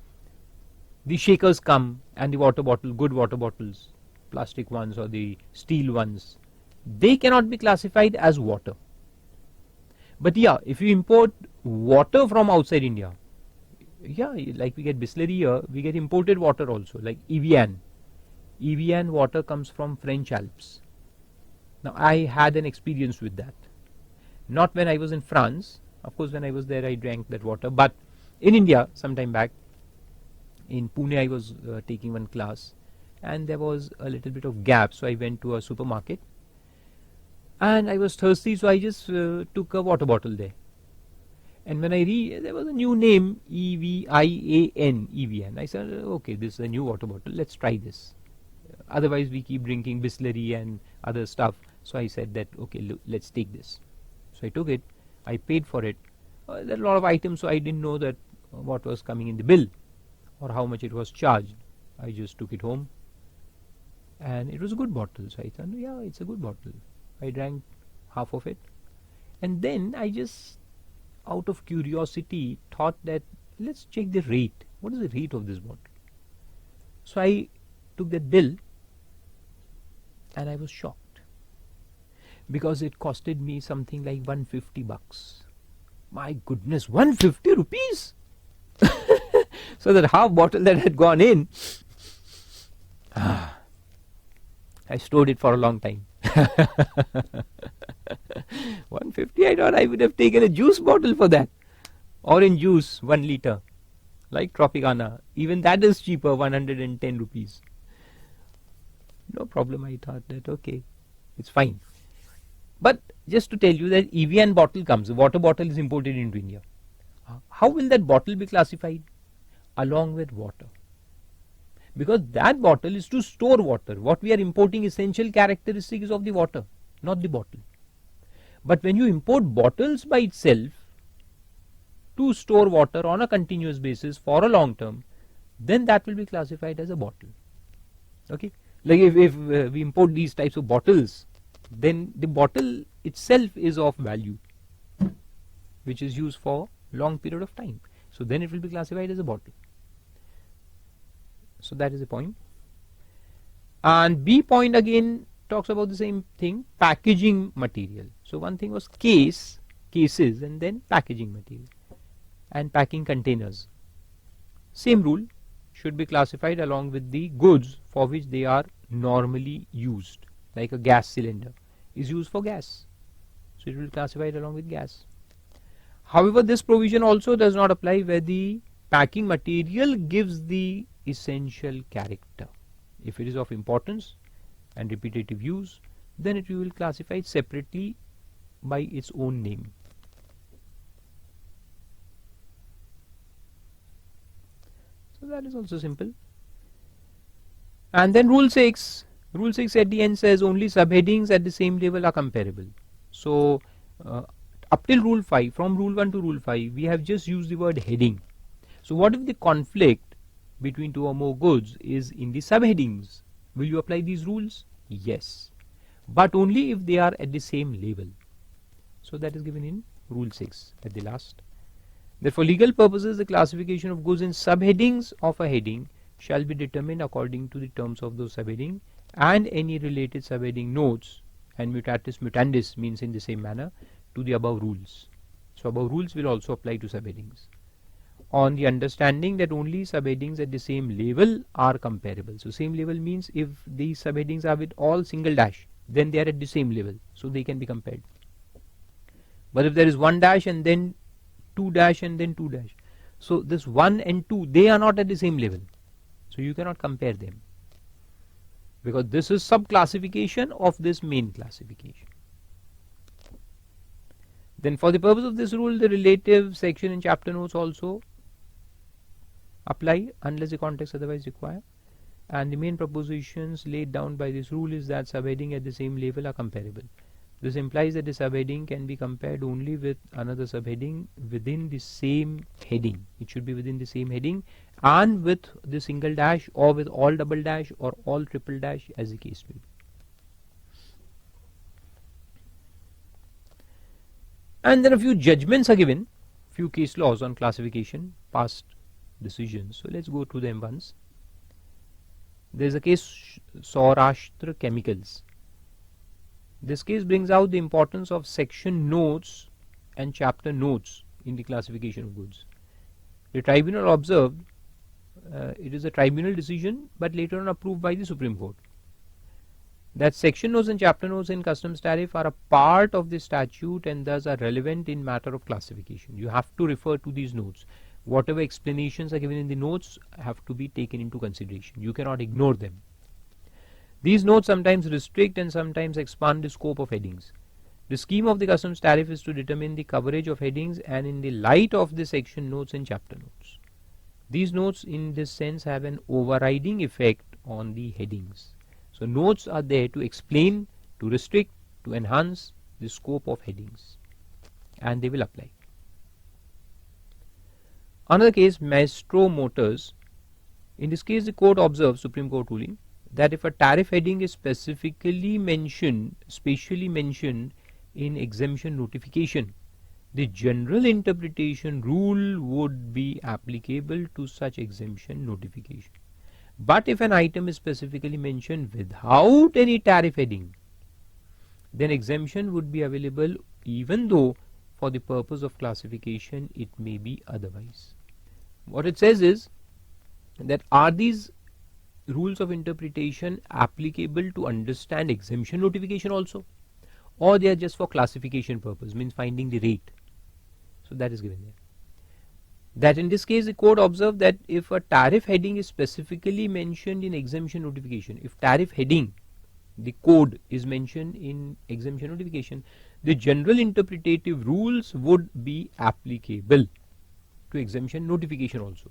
the shakers come, and the water bottle, good water bottles, plastic ones or the steel ones, they cannot be classified as water. But yeah, if you import water from outside India, yeah, like we get Bisleri here, we get imported water also, like Evian. Evian water comes from French Alps. Now I had an experience with that. Not when I was in France. Of course, when I was there I drank that water. But in India, some time back, in Pune I was taking one class, and there was a little bit of gap, so I went to a supermarket and I was thirsty, so I just took a water bottle there, and when I there was a new name, Evian, Evian. I said, okay, this is a new water bottle, let's try this. Otherwise we keep drinking Bisleri and other stuff, so I said that okay, look, let's take this. So I took it, I paid for it. There are a lot of items, so I didn't know that what was coming in the bill or how much it was charged. I just took it home, and it was a good bottle, so I thought, yeah, it's a good bottle. I drank half of it, and then I just, out of curiosity, thought that let's check the rate. What is the rate of this bottle? So I took that bill, and I was shocked, because it costed me something like 150 bucks. My goodness, 150 rupees! So that half bottle that had gone in, I stored it for a long time. 150, I thought I would have taken a juice bottle for that. Orange juice, 1 liter, like Tropicana. Even that is cheaper, 110 rupees. No problem, I thought that okay, it's fine. But just to tell you that Evian bottle comes, the water bottle is imported into India. How will that bottle be classified? Along with water. Because that bottle is to store water. What we are importing, essential characteristic is of the water, not the bottle. But when you import bottles by itself to store water on a continuous basis for a long term, then that will be classified as a bottle. Okay, like if we import these types of bottles, then the bottle itself is of value, which is used for long period of time. So then it will be classified as a bottle. So that is the point. And B point again talks about the same thing, packaging material. So one thing was cases, and then packaging material and packing containers. Same rule, should be classified along with the goods for which they are normally used. Like a gas cylinder is used for gas, so it will be classified along with gas. However, this provision also does not apply where the packing material gives the essential character. If it is of importance and repetitive use, then it will classify it separately by its own name. So that is also simple. And then rule 6 at the end says only subheadings at the same level are comparable. So up till rule 5, from rule 1 to rule 5, we have just used the word heading. So what if the conflict between two or more goods is in the subheadings? Will you apply these rules? Yes, but only if they are at the same level. So that is given in rule 6 at the last. That for legal purposes, the classification of goods in subheadings of a heading shall be determined according to the terms of those subheading and any related subheading notes, and mutatis mutandis means in the same manner, to the above rules. So above rules will also apply to subheadings, on the understanding that only subheadings at the same level are comparable. So same level means if these subheadings are with all single dash, then they are at the same level, so they can be compared. But if there is 1 dash and then 2 dash and then 2 dash, so this 1 and 2, they are not at the same level, so you cannot compare them, because this is sub classification of this main classification. Then for the purpose of this rule, the relative section in chapter notes also apply unless the context otherwise require, and the main propositions laid down by this rule is that subheading at the same level are comparable. This implies that the subheading can be compared only with another subheading within the same heading. It should be within the same heading and with the single dash or with all double dash or all triple dash, as the case may be. And there are a few judgments are given, few case laws on classification, past decisions. So let's go through them once. There is a case Saurashtra Chemicals. This case brings out the importance of section notes and chapter notes in the classification of goods. The tribunal observed, it is a tribunal decision but later on approved by the Supreme Court, that section notes and chapter notes in customs tariff are a part of the statute and thus are relevant in matter of classification. You have to refer to these notes. Whatever explanations are given in the notes have to be taken into consideration. You cannot ignore them. These notes sometimes restrict and sometimes expand the scope of headings. The scheme of the customs tariff is to determine the coverage of headings and in the light of the section notes and chapter notes. These notes in this sense have an overriding effect on the headings. So notes are there to explain, to restrict, to enhance the scope of headings, and they will apply. Another case, Maestro Motors. In this case, the court observes, Supreme Court ruling, that if a tariff heading is specially mentioned in exemption notification, the general interpretation rule would be applicable to such exemption notification. But if an item is specifically mentioned without any tariff heading, then exemption would be available even though for the purpose of classification it may be otherwise. What it says is that are these rules of interpretation applicable to understand exemption notification also, or they are just for classification purpose, means finding the rate. So that is given there. That in this case the court observed that if a tariff heading is specifically mentioned in exemption notification, if tariff heading, the code is mentioned in exemption notification, the general interpretative rules would be applicable to exemption notification also.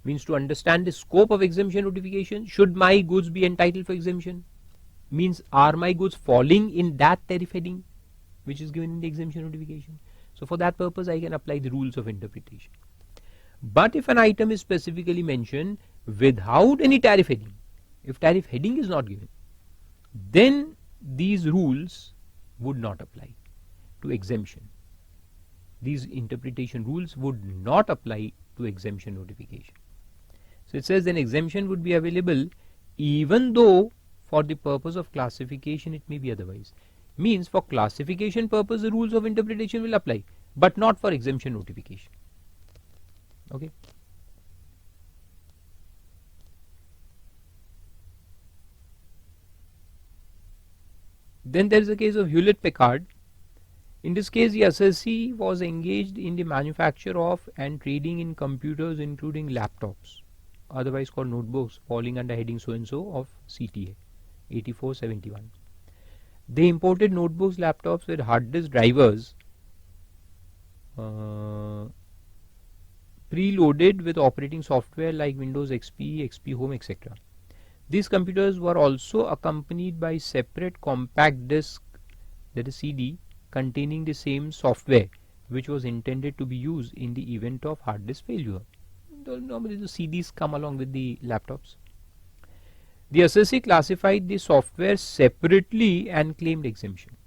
Means to understand the scope of exemption notification, should my goods be entitled for exemption? Means are my goods falling in that tariff heading which is given in the exemption notification? So for that purpose I can apply the rules of interpretation. But if an item is specifically mentioned without any tariff heading, if tariff heading is not given, then these rules would not apply to exemption. These interpretation rules would not apply to exemption notification. So it says then exemption would be available even though for the purpose of classification it may be otherwise. Means for classification purpose the rules of interpretation will apply, but not for exemption notification. Okay. Then there is a case of Hewlett Packard. In this case, the assessee was engaged in the manufacture of and trading in computers including laptops, otherwise called notebooks, falling under heading so and so of CTA 8471. They imported notebooks, laptops with hard disk drivers preloaded with operating software like Windows XP, XP Home, etc. These computers were also accompanied by separate compact disc, that is CD, containing the same software which was intended to be used in the event of hard disk failure. Normally the CDs come along with the laptops. The SSC classified the software separately and claimed exemption.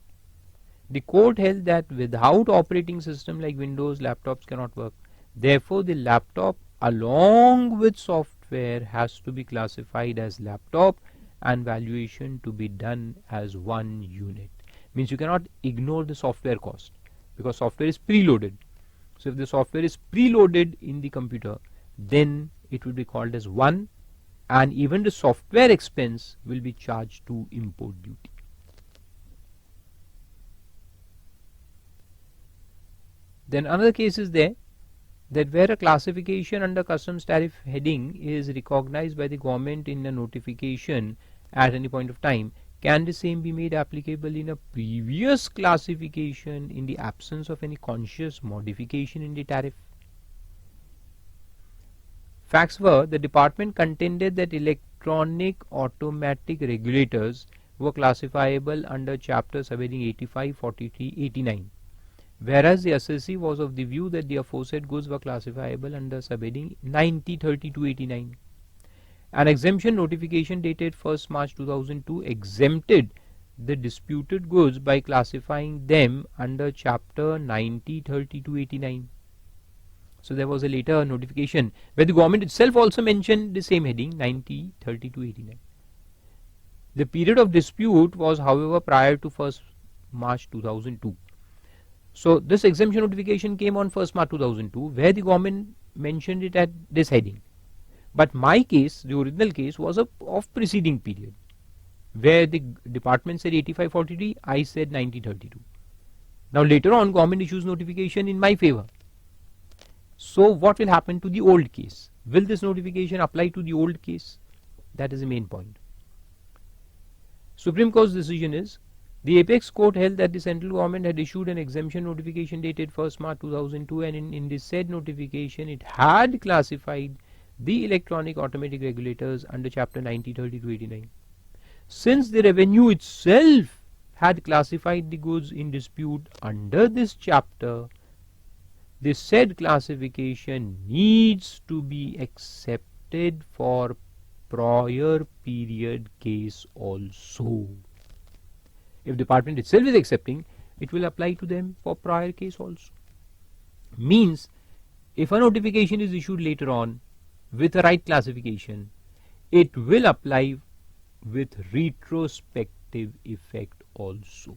The court held that without operating system like Windows, laptops cannot work. Therefore, the laptop along with software has to be classified as laptop and valuation to be done as one unit. Means you cannot ignore the software cost because software is preloaded. So if the software is preloaded in the computer, then it will be called as one, and even the software expense will be charged to import duty. Then another case is there that where a classification under customs tariff heading is recognized by the government in a notification at any point of time, can the same be made applicable in a previous classification in the absence of any conscious modification in the tariff? Facts were, the department contended that electronic automatic regulators were classifiable under chapter subheading 85, 43, 89. Whereas the SSC was of the view that the aforesaid goods were classifiable under subheading 90, 32, 89. An exemption notification dated 1st March 2002 exempted the disputed goods by classifying them under chapter 90, 32, 89. So there was a later notification where the government itself also mentioned the same heading 90, 32, 89. The period of dispute was, however, prior to 1st March 2002. So this exemption notification came on 1st March 2002 where the government mentioned it at this heading. But my case, the original case, was of preceding period where the department said 8543, I said 9032. Now later on government issues notification in my favor. So what will happen to the old case? Will this notification apply to the old case? That is the main point. Supreme Court's decision is, the apex court held that the central government had issued an exemption notification dated 1st March 2002 and in the said notification it had classified the electronic automatic regulators under chapter 90, 32, 89. Since the revenue itself had classified the goods in dispute under this chapter, the said classification needs to be accepted for prior period case also. If department itself is accepting, it will apply to them for prior case also. Means, if a notification is issued later on with a right classification, it will apply with retrospective effect also.